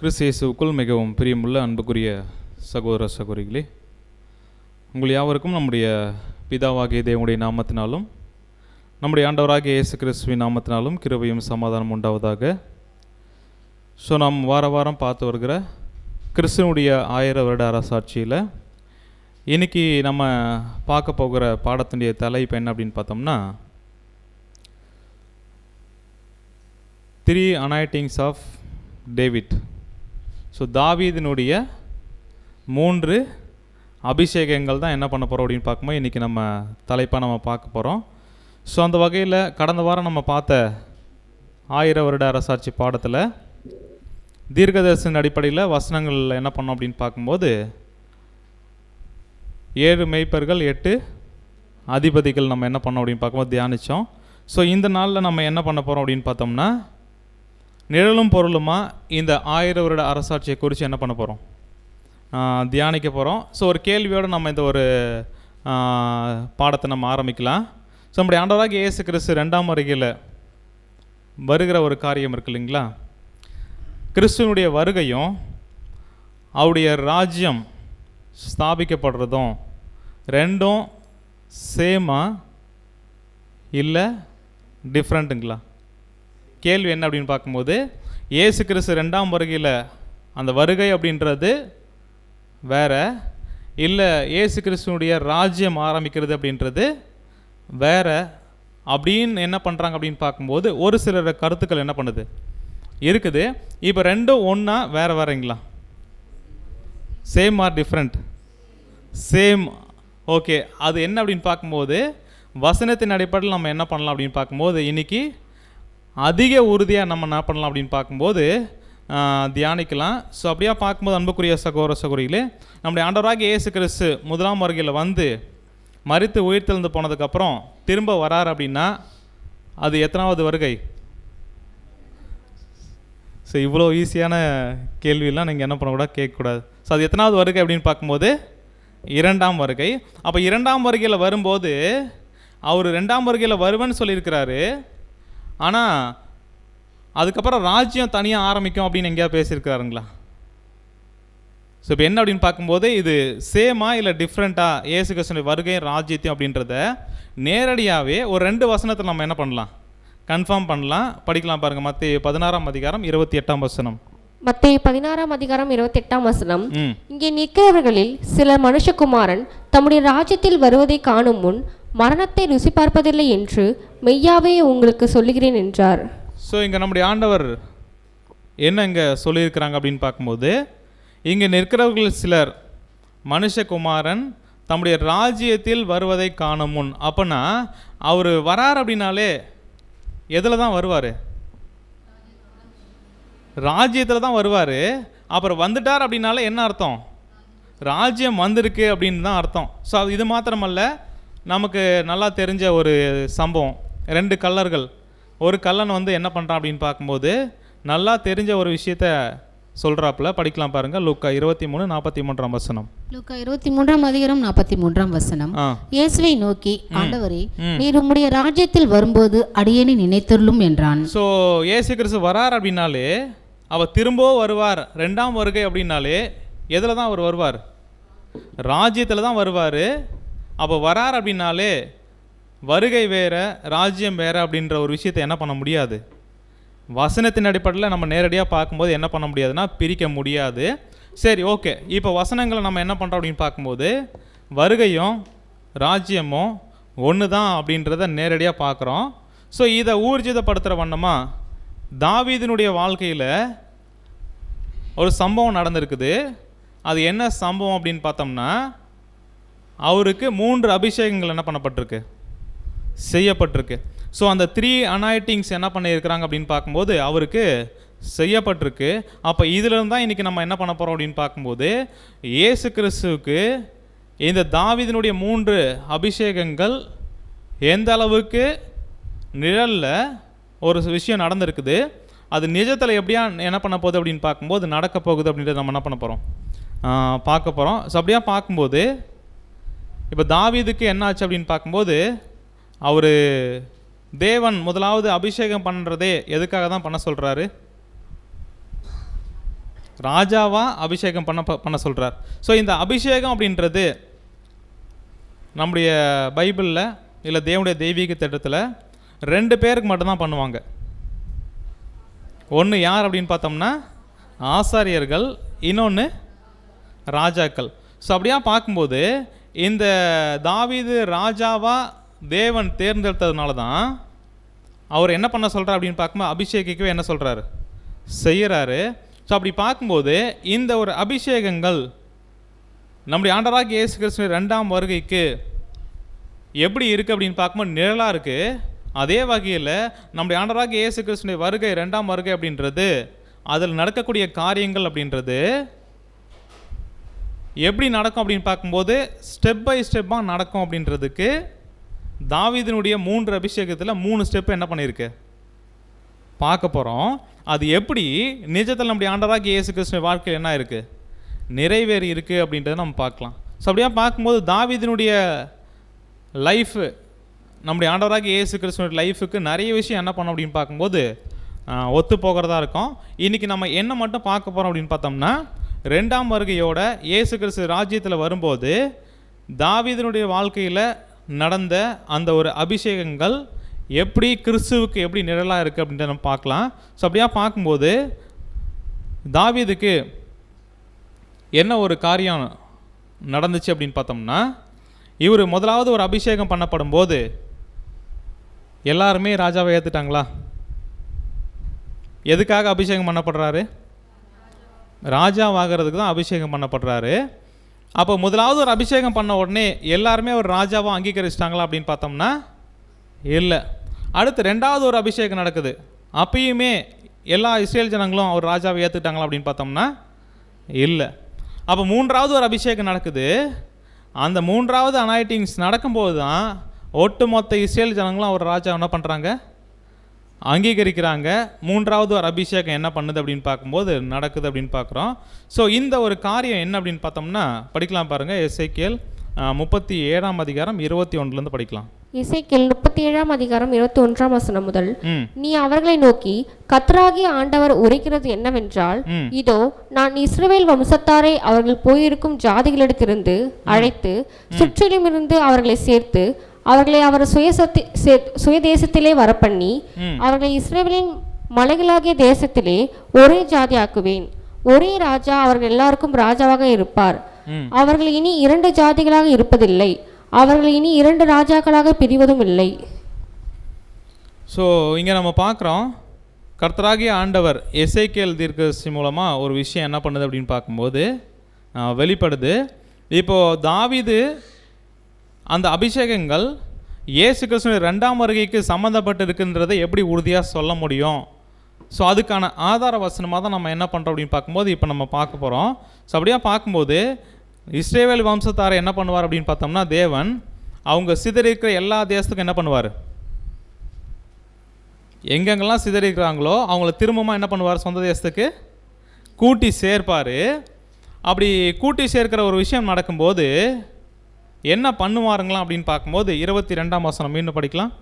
கிறிஸ்து இயேசுவுக்குள் மிகவும் பிரியமுள்ள அன்புக்குரிய சகோதர சகோதரிகளே, உங்கள் யாவருக்கும் நம்முடைய பிதாவாகிய தேவனுடைய நாமத்தினாலும் நம்முடைய ஆண்டவராகிய இயேசு கிறிஸ்துவின் நாமத்தினாலும் கிருபையும் சமாதானம் உண்டாவதாக. நாம் வார வாரம் பார்த்து வருகிற கிறிஸ்துவனுடைய 1000 வருட அரசாட்சியில் இன்றைக்கி நம்ம பார்க்க போகிற பாடத்தினுடைய தலைப்பு என்ன அப்படின்னு பார்த்தோம்னா, 3 அனாயிட்டிங்ஸ் ஆஃப் டேவிட். தாவீதினுடைய 3 அபிஷேகங்கள் தான் என்ன பண்ண போகிறோம் அப்படின்னு பார்க்கும்போது இன்றைக்கி நம்ம தலைப்பாக நம்ம பார்க்க போகிறோம். அந்த வகையில் கடந்த வாரம் நம்ம பார்த்த 1000 வருட அரசாட்சி பாடத்தில் தீர்க்கதரிசன அடிப்படையில் வசனங்கள் என்ன பண்ணோம் அப்படின்னு பார்க்கும்போது 7 மேய்ப்பர்கள் 8 அதிபதிகள் நம்ம என்ன பண்ணோம் அப்படின்னு பார்க்கும்போது தியானித்தோம். இந்த நாளில் நம்ம என்ன பண்ண போகிறோம் அப்படின்னு பார்த்தோம்னா, நிழலும் பொருளுமா இந்த 1000 வருட அரசாட்சியை குறித்து என்ன பண்ண போகிறோம், தியானிக்க போகிறோம். ஒரு கேள்வியோடு நம்ம இந்த ஒரு பாடத்தை நம்ம ஆரம்பிக்கலாம். நம்முடைய ஆண்டவராகிய இயேசு கிறிஸ்து 2ஆம் வருகையில் வருகிற ஒரு காரியம் இருக்கு இல்லைங்களா, கிறிஸ்துவனுடைய வருகையும் அவருடைய ராஜ்யம் ஸ்தாபிக்கப்படுறதும் ரெண்டும் சேமா இல்லை டிஃப்ரெண்ட்டுங்களா? கேள்வி என்ன அப்படின்னு பார்க்கும்போது, இயேசு கிறிஸ்து 2ஆம் வருகையில் அந்த வருகை அப்படின்றது வேற, இல்லை இயேசு கிறிஸ்துவனுடைய ராஜ்யம் ஆரம்பிக்கிறது அப்படின்றது வேற அப்படின்னு என்ன பண்ணுறாங்க அப்படின்னு பார்க்கும்போது ஒரு சிலர் கருத்துக்கள் என்ன பண்ணுது இருக்குது. இப்போ ரெண்டும் ஒன்றா வேறு வேறங்களா? Same or different? Same. Okay, அது என்ன அப்படின்னு பார்க்கும்போது வசனத்தின் அடிப்படையில் நம்ம என்ன பண்ணலாம் அப்படின்னு பார்க்கும்போது இன்றைக்கி அதிக உறுதியாக நம்ம என்ன பண்ணலாம் அப்படின்னு பார்க்கும்போது தியானிக்கலாம். அப்படியே பார்க்கும்போது அன்புக்குரிய சகோதர சகோதரிகளே, நம்முடைய ஆண்டவராகிய இயேசு கிறிஸ்து 1ஆம் வருகையில் வந்து மரித்து உயிர்த்தெழுந்து போனதுக்கப்புறம் திரும்ப வரார் அப்படின்னா அது எத்தனாவது வருகை? இவ்வளோ ஈஸியான கேள்வியெல்லாம் நீங்கள் என்ன பண்ணக்கூடாது, கேட்கக்கூடாது. அது எத்தனாவது வருகை அப்படின்னு பார்க்கும்போது 2ஆம் வருகை. அப்போ 2ஆம் வருகையில் வரும்போது அவர் 2ஆம் வருகையில் வருவேன்னு சொல்லியிருக்கிறாரு. ஆனால் அதுக்கப்புறம் ராஜ்யம் தனியாக ஆரம்பிக்கும் அப்படின்னு எங்கேயா பேசியிருக்கிறாருங்களா? இப்போ என்ன அப்படின்னு பார்க்கும்போது இது சேமா இல்லை டிஃப்ரெண்ட்டாக இயேசு கிறிஸ்துவின் வருகையும் ராஜ்யத்தையும் அப்படின்றத நேரடியாகவே ஒரு 2 வசனத்தில் நம்ம என்ன பண்ணலாம், கன்ஃபார்ம் பண்ணலாம். படிக்கலாம் பாருங்கள். மத்தேயு 16ஆம் அதிகாரம் 28ஆம் வசனம். மத்தேயு 16ஆம் அதிகாரம் 28ஆம் வசனம். இங்கே நிற்கிறவர்களில் சிலர் மனுஷகுமாரன் தம்முடைய ராஜ்யத்தில் வருவதை காணும் முன் மரணத்தை ருசி பார்ப்பதில்லை என்று மெய்யாவே உங்களுக்கு சொல்லுகிறேன் என்றார். இங்கே நம்முடைய ஆண்டவர் என்ன இங்கே சொல்லியிருக்கிறாங்க அப்படின்னு பார்க்கும்போது, இங்கே நிற்கிறவர்கள் சிலர் மனுஷகுமாரன் தம்முடைய ராஜ்யத்தில் வருவதை காணும் முன். அப்போனா அவர் வரார் அப்படின்னாலே எதில் தான் வருவார்? ராஜ்யத்தில் தான் வருவார். அப்புறம் வந்துட்டார் அப்படின்னாலே என்ன அர்த்தம்? ராஜ்யம் வந்திருக்கு அப்படின்னு தான் அர்த்தம். இது மாத்திரமல்ல, நமக்கு நல்லா தெரிஞ்ச ஒரு சம்பவம். 2 கள்ளர்கள், ஒரு கள்ளன் வந்து என்ன பண்ணுறான் அப்படின்னு பார்க்கும்போது நல்லா தெரிஞ்ச ஒரு விஷயத்த சொல்கிறாப்புல. படிக்கலாம் பாருங்கள். லூக்கா 23:43 வசனம். லூக்கா 23ஆம் அதிகாரம் 43ஆம் வசனம். இயேசுவை நோக்கி, ஆண்டவரே, நீர் உம்முடைய ராஜ்யத்தில் வரும்போது அடியேனை நினைத்தருளும் என்றான். இயேசு கிறிஸ்து வரார் அப்படின்னாலே அவர் திரும்பவும் வருவார். 2ஆம் வருகை அப்படின்னாலே எதில் தான் அவர் வருவார்? ராஜ்யத்தில் தான் வருவார். அப்போ வரார் அப்படின்னாலே வருகை வேறு ராஜ்யம் வேறு அப்படின்ற ஒரு விஷயத்தை என்ன பண்ண முடியாது, வசனத்தின் அடிப்படையில் நம்ம நேரடியாக பார்க்கும்போது என்ன பண்ண முடியாதுன்னா பிரிக்க முடியாது. சரி, ஓகே. இப்போ வசனங்களை நம்ம என்ன பண்ணுறோம் அப்படின்னு பார்க்கும்போது வருகையும் ராஜ்யமும் ஒன்று தான் அப்படின்றத நேரடியாக பார்க்குறோம். இதை ஊர்ஜிதப்படுத்துகிற வண்ணமாக தாவீதினுடைய வாழ்க்கையில் ஒரு சம்பவம் நடந்திருக்குது. அது என்ன சம்பவம் அப்படின்னு பார்த்தோம்னா, அவருக்கு 3 அபிஷேகங்கள் என்ன பண்ணப்பட்டிருக்கு, செய்யப்பட்டிருக்கு. அந்த 3 அனாயிட்டிங்ஸ் என்ன பண்ணியிருக்கிறாங்க அப்படின்னு பார்க்கும்போது அவருக்கு செய்யப்பட்டிருக்கு. அப்போ இதிலிருந்து தான் இன்றைக்கி நம்ம என்ன பண்ண போகிறோம் அப்படின்னு பார்க்கும்போது இயேசு கிறிஸ்துவுக்கு இந்த தாவீதினுடைய 3 அபிஷேகங்கள் எந்த அளவுக்கு நிழலில் ஒரு விஷயம் நடந்திருக்குது, அது நிஜத்தில் எப்படியா என்ன பண்ண போகுது அப்படின்னு பார்க்கும்போது நடக்க போகுது அப்படின்றத நம்ம என்ன பண்ண போகிறோம், பார்க்க போகிறோம். அப்படியா பார்க்கும்போது இப்போ தாவீதுக்கு என்ன ஆச்சு அப்படின்னு பார்க்கும்போது அவர் தேவன் முதலாவது அபிஷேகம் பண்ணுறதே எதுக்காக தான் பண்ண சொல்கிறாரு? ராஜாவாக அபிஷேகம் பண்ண சொல்கிறார். ஸோ இந்த அபிஷேகம் அப்படின்றது நம்முடைய பைபிளில் இல்லை தேவனுடைய தெய்வீக திட்டத்தில் 2 பேருக்கு மட்டும்தான் பண்ணுவாங்க. ஒன்று யார் அப்படின்னு பார்த்தோம்னா ஆசாரியர்கள், இன்னொன்று ராஜாக்கள். ஸோ அப்படியா பார்க்கும்போது இந்த தாவீது ராஜாவாக தேவன் தேர்ந்தெடுத்ததுனால தான் அவர் என்ன பண்ண சொல்கிறார் அப்படின்னு பார்க்கும்போது அபிஷேகிக்கவே என்ன சொல்கிறாரு, செய்கிறாரு. ஸோ அப்படி பார்க்கும்போது இந்த ஒரு அபிஷேகங்கள் நம்முடைய ஆண்டவராகிய இயேசு கிறிஸ்துவின் 2ஆம் வருகைக்கு எப்படி இருக்குது அப்படின்னு பார்க்கும்போது நிழலாக இருக்குது. அதே வகையில் நம்முடைய ஆண்டவராகிய இயேசு கிறிஸ்துவின் வருகை 2ஆம் வருகை அப்படின்றது அதில் நடக்கக்கூடிய காரியங்கள் அப்படின்றது எப்படி நடக்கும் அப்படின்னு பார்க்கும்போது ஸ்டெப் பை ஸ்டெப்பாக நடக்கும். அப்படின்றதுக்கு தாவீதினுடைய 3 அபிஷேகத்தில் 3 ஸ்டெப்பு என்ன பண்ணியிருக்கு பார்க்க போகிறோம். அது எப்படி நிஜத்தில் நம்முடைய ஆண்டவராகிய இயேசு கிறிஸ்துவின் வாழ்க்கையில் என்ன இருக்குது, நிறைவேறி இருக்குது அப்படின்றத நம்ம பார்க்கலாம். ஸோ அப்படியே பார்க்கும்போது தாவீதினுடைய லைஃபு நம்முடைய ஆண்டவராகிய இயேசு கிறிஸ்துவின் லைஃபுக்கு நிறைய விஷயம் என்ன பண்ணோம் அப்படின்னு பார்க்கும்போது ஒத்து போகிறதா இருக்கும். இன்றைக்கி நம்ம என்ன மட்டும் பார்க்க போகிறோம் அப்படின்னு பார்த்தோம்னா 2ஆம் வருகையோட இயேசு கிறிஸ்து ராஜ்யத்தில் வரும்போது தாவீதினுடைய வாழ்க்கையில் நடந்த அந்த ஒரு அபிஷேகங்கள் எப்படி கிறிஸ்துவுக்கு எப்படி நிழலாக இருக்குது அப்படின்றத நம்ம பார்க்கலாம். ஸோ அப்படியா பார்க்கும்போது தாவீதுக்கு என்ன ஒரு காரியம் நடந்துச்சு அப்படின்னு பார்த்தோம்னா, இவர் முதலாவது ஒரு அபிஷேகம் பண்ணப்படும் போது எல்லாருமே ராஜாவை ஏற்றுட்டாங்களா? எதுக்காக அபிஷேகம் பண்ணப்படுறாரு? ராஜாவாகிறதுக்கு தான் அபிஷேகம் பண்ணப்படுறாரு. அப்போ முதலாவது ஒரு அபிஷேகம் பண்ண உடனே எல்லாருமே ஒரு ராஜாவாக அங்கீகரிச்சிட்டாங்களா அப்படின்னு பார்த்தோம்னா இல்லை. அடுத்து 2வது ஒரு அபிஷேகம் நடக்குது. அப்பயுமே எல்லா இஸ்ரேல் ஜனங்களும் அவர் ராஜாவை ஏற்றுட்டாங்களா அப்படின்னு பார்த்தோம்னா இல்லை. அப்போ 3வது ஒரு அபிஷேகம் நடக்குது. அந்த 3வது அனாயிட்டிங்ஸ் நடக்கும்போது தான் ஒட்டுமொத்த இஸ்ரேல் ஜனங்களும் அவர் ராஜா என்ன பண்ணுறாங்க, அங்கீகரிக்கிறாங்க. 3வது ஒரு அபிஷேகம் என்ன பண்ணுது அப்படின்னு பார்க்கும்போது நடக்குது அப்படின்னு பார்க்குறோம். ஸோ இந்த ஒரு காரியம் என்ன அப்படின்னு பார்த்தோம்னா படிக்கலாம் பாருங்கள். எசேக்கியேல் 37ஆம் அதிகாரம் 21 படிக்கலாம். எசேக்கியேல் 37ஆம் அதிகாரம் 21ஆம் வசனம் முதல், நீ அவர்களை நோக்கி கர்த்தராகிய ஆண்டவர் உரைக்கிறது என்னவென்றால், இதோ நான் இஸ்ரவேல் வம்சத்தாரை அவர்கள் போயிருக்கும் ஜாதிகளிடத்திலிருந்து அழைத்து சுற்றிலும் இருந்து அவர்களை சேர்த்து அவர்களை அவர் சுயதேசத்திலே வரப்பண்ணி அவர்களை இஸ்ரவேலின் மலைகளாகிய தேசத்திலே ஒரே ஜாதி ஆக்குவேன். ஒரே ராஜா அவர்கள் எல்லாருக்கும் ராஜாவாக இருப்பார். அவர்கள் இனி 2 ஜாதிகளாக இருப்பதில்லை. அவர்கள் இனி 2 ராஜாக்களாக பிரிவதும் இல்லை. ஸோ இங்கே நம்ம பார்க்குறோம் கர்த்தராகிய ஆண்டவர் எசேக்கியேல் தீர்க்கதரிசி மூலமாக ஒரு விஷயம் என்ன பண்ணுது அப்படின்னு பார்க்கும்போது வெளிப்படுது. இப்போது தாவீது அந்த அபிஷேகங்கள் இயேசு கிறிஸ்துவின் 2ஆம் வருகைக்கு சம்மந்தப்பட்டு இருக்குன்றதை எப்படி உறுதியாக சொல்ல முடியும்? ஸோ அதுக்கான ஆதார வசனமாக தான் நம்ம என்ன பண்ணுறோம் அப்படின்னு பார்க்கும்போது இப்போ நம்ம பார்க்க போகிறோம். ஸோ அப்படியே பார்க்கும்போது இஸ்ரவேல் வம்சத்தாரை என்ன பண்ணுவார் அப்படின்னு பார்த்தோம்னா, தேவன் அவங்க சிதறிக்கிற எல்லா தேசத்துக்கும் என்ன பண்ணுவார், எங்கெங்கெல்லாம் சிதறிக்கிறாங்களோ அவங்கள திரும்பமாக என்ன பண்ணுவார், சொந்த தேசத்துக்கு கூட்டி சேர்ப்பார். அப்படி கூட்டி சேர்க்கிற ஒரு விஷயம் நடக்கும்போது என்ன பண்ணுவாருங்களாம் அப்படின்னு பார்க்கும்போது 22ஆம் வசனம் மீண்டும் படிக்கலாம்.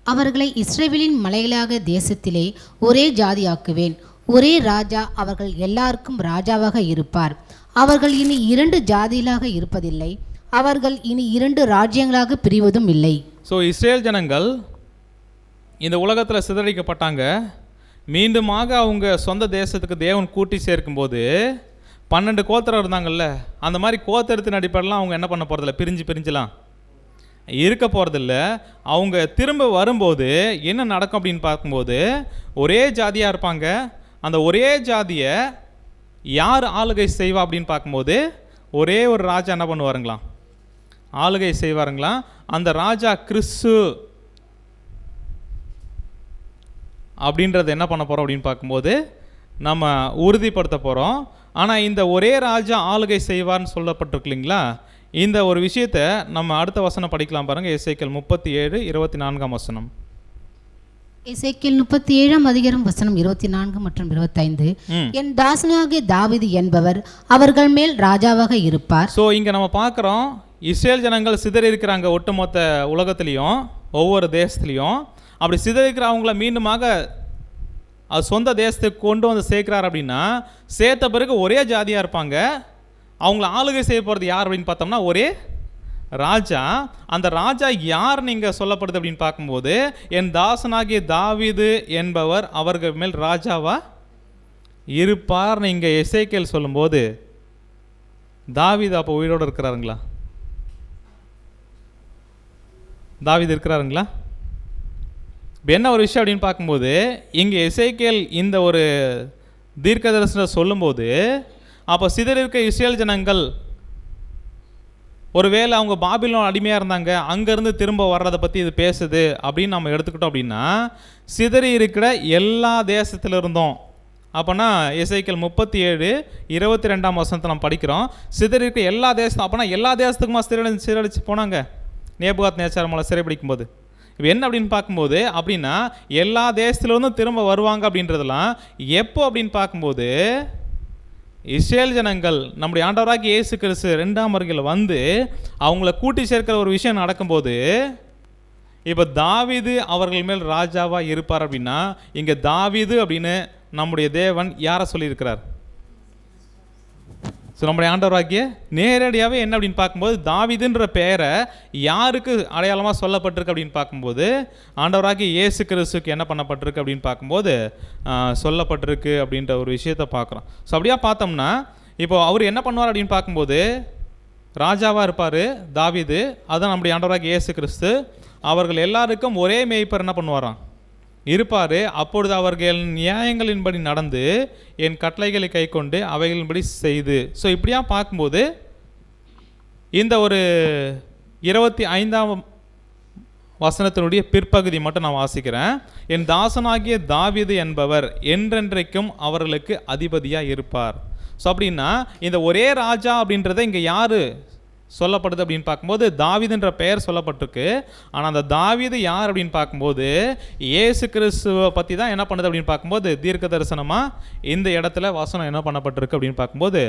அவர்களை இஸ்ரவேலின் மலைகளாக தேசத்திலே ஒரே ஜாதியாக்குவேன். ஒரே ராஜா அவர்கள் எல்லாருக்கும் ராஜாவாக இருப்பார். அவர்கள் இனி 2 ஜாதிகளாக இருப்பதில்லை. அவர்கள் இனி 2 ராஜ்யங்களாக பிரிவதும் இல்லை. ஸோ இஸ்ரேல் ஜனங்கள் இந்த உலகத்தில் சிதறடிக்கப்பட்டாங்க. மீண்டுமாக அவங்க சொந்த தேசத்துக்கு தேவன் கூட்டி சேர்க்கும்போது 12 கோத்திரம் இருந்தாங்கல்ல, அந்த மாதிரி கோத்திரத்தின் அடிப்படையெல்லாம் அவங்க என்ன பண்ண போகிறதில்ல, பிரிஞ்சுலாம் இருக்க போகிறதில்ல. அவங்க திரும்ப வரும்போது என்ன நடக்கும் அப்படின்னு பார்க்கும்போது ஒரே ஜாதியாக இருப்பாங்க. அந்த ஒரே ஜாதியை யார் ஆளுகை செய்வா அப்படின்னு பார்க்கும்போது ஒரே ஒரு ராஜா என்ன பண்ணுவாருங்களாம், ஆளுகை செய்வாருங்களாம். அந்த ராஜா கிறிஸ்து அப்படின்றத என்ன பண்ண போகிறோம் அப்படின்னு பார்க்கும்போது நம்ம உறுதிப்படுத்த போகிறோம். ஆனால் இந்த ஒரே ராஜா ஆளுகை செய்வார்னு சொல்லப்பட்டிருக்கு இல்லைங்களா, இந்த ஒரு விஷயத்தை நம்ம அடுத்த வசனம் படிக்கலாம் பாருங்கள். எசேக்கியேல் 37:24 வசனம். எசேக்கியேல் 37ஆம் அதிகாரம் வசனம் 24 மற்றும் 25. என் தாசனாகிய தாவீது என்பவர் அவர்கள் மேல் ராஜாவாக இருப்பார். ஸோ இங்கே நம்ம பார்க்குறோம் இஸ்ரேல் ஜனங்கள் சிதறி இருக்கிறாங்க ஒட்டுமொத்த உலகத்துலேயும் ஒவ்வொரு தேசத்துலேயும். அப்படி சிதறி இருக்கிறவங்கள மீண்டுமாக அது சொந்த தேசத்துக்கு கொண்டு வந்து சேர்க்குறாரு அப்படின்னா, சேர்த்த பிறகு ஒரே ஜாதியாக இருப்பாங்க. அவங்கள ஆளுகை செய்ய போகிறது யார் அப்படின்னு பார்த்தோம்னா ஒரே ராஜா. அந்த ராஜா யார் நீங்கள் சொல்லப்படுது அப்படின்னு பார்க்கும்போது, என் தாசனாகிய தாவீது என்பவர் அவர்கள் மேல் ராஜாவா இருப்பார். நீங்கள் எசேக்கியேல் சொல்லும்போது தாவீது அப்போ உயிரோடு இருக்கிறாருங்களா? தாவீது இருக்கிறாருங்களா? இப்போ என்ன ஒரு விஷயம் அப்படின்னு பார்க்கும்போது, இங்கே எசேக்கியேல் இந்த ஒரு தீர்க்க தரிசனம் சொல்லும்போது, அப்போ சிதறி இருக்க இஸ்ரேல் ஜனங்கள் ஒருவேளை அவங்க பாபிலோன் அடிமையாக இருந்தாங்க, அங்கேருந்து திரும்ப வர்றதை பற்றி இது பேசுது அப்படின்னு நம்ம எடுத்துக்கிட்டோம் அப்படின்னா, சிதறி இருக்கிற எல்லா தேசத்திலிருந்தும், அப்போனா எசேக்கியேல் 37:22 நம்ம படிக்கிறோம். சிதறி இருக்க எல்லா தேசம், அப்போனா எல்லா தேசத்துக்குமா சீரழிச்சு போனாங்க நேபுகாத் நேச்சார் மலை சிறைப்பிடிக்கும்போது. இப்போ என்ன அப்படின்னு பார்க்கும்போது, அப்படின்னா எல்லா தேசத்துலேருந்தும் திரும்ப வருவாங்க அப்படின்றதெல்லாம் எப்போ அப்படின்னு பார்க்கும்போது, இஸ்ரேல் ஜனங்கள் நம்முடைய ஆண்டவராகிய இயேசு கிறிஸ்து 2ஆம் வருகையில் வந்து அவங்கள கூட்டி சேர்க்கிற ஒரு விஷயம் நடக்கும்போது, இப்போ தாவீது அவர்கள் மேல் ராஜாவாக இருப்பார் அப்படின்னா, இங்கே தாவீது அப்படின்னு நம்முடைய தேவன் யாரை சொல்லியிருக்கிறார்? ஸோ நம்முடைய ஆண்டவராகிய நேரடியாகவே என்ன அப்படின்னு பார்க்கும்போது, தாவீதுன்ற பெயரை யாருக்கு அடையாளமாக சொல்லப்பட்டிருக்கு அப்படின்னு பார்க்கும்போது, ஆண்டவராகிய இயேசு கிறிஸ்துக்கு என்ன பண்ணப்பட்டிருக்கு அப்படின்னு பார்க்கும்போது சொல்லப்பட்டிருக்கு அப்படின்ற ஒரு விஷயத்தை பார்க்குறோம். ஸோ அப்படியா பார்த்தோம்னா, இப்போ அவர் என்ன பண்ணுவார் அப்படின்னு பார்க்கும்போது, ராஜாவாக இருப்பார் தாவீது. அதுதான் நம்முடைய ஆண்டவராகிய இயேசு கிறிஸ்து. அவர்கள் எல்லாருக்கும் ஒரே மேய்ப்பர் என்ன பண்ணுவாராம் இருப்பார். அப்பொழுது அவர்கள் நியாயங்களின்படி நடந்து என் கட்டளைகளை கை கொண்டு அவைகளின்படி செய்து. ஸோ இப்படியா பார்க்கும்போது, இந்த ஒரு 25ஆம் வசனத்தினுடைய பிற்பகுதி மட்டும் நான் வாசிக்கிறேன். என் தாசனாகிய தாவீது என்பவர் என்றென்றைக்கும் அவர்களுக்கு அதிபதியாக இருப்பார். ஸோ அப்படின்னா இந்த ஒரே ராஜா அப்படின்றத இங்கே யார் சொல்லப்படுது அப்படின்னு பார்க்கும்போது, தாவீதுன்ற பெயர் சொல்லப்பட்டிருக்கு. ஆனால் அந்த தாவீது யார் அப்படின்னு பார்க்கும்போது, இயேசு கிறிஸ்துவை பற்றி தான் என்ன பண்ணுது அப்படின்னு பார்க்கும்போது, தீர்க்க தரிசனமாக இந்த இடத்துல வசனம் என்ன பண்ணப்பட்டிருக்கு அப்படின்னு பார்க்கும்போது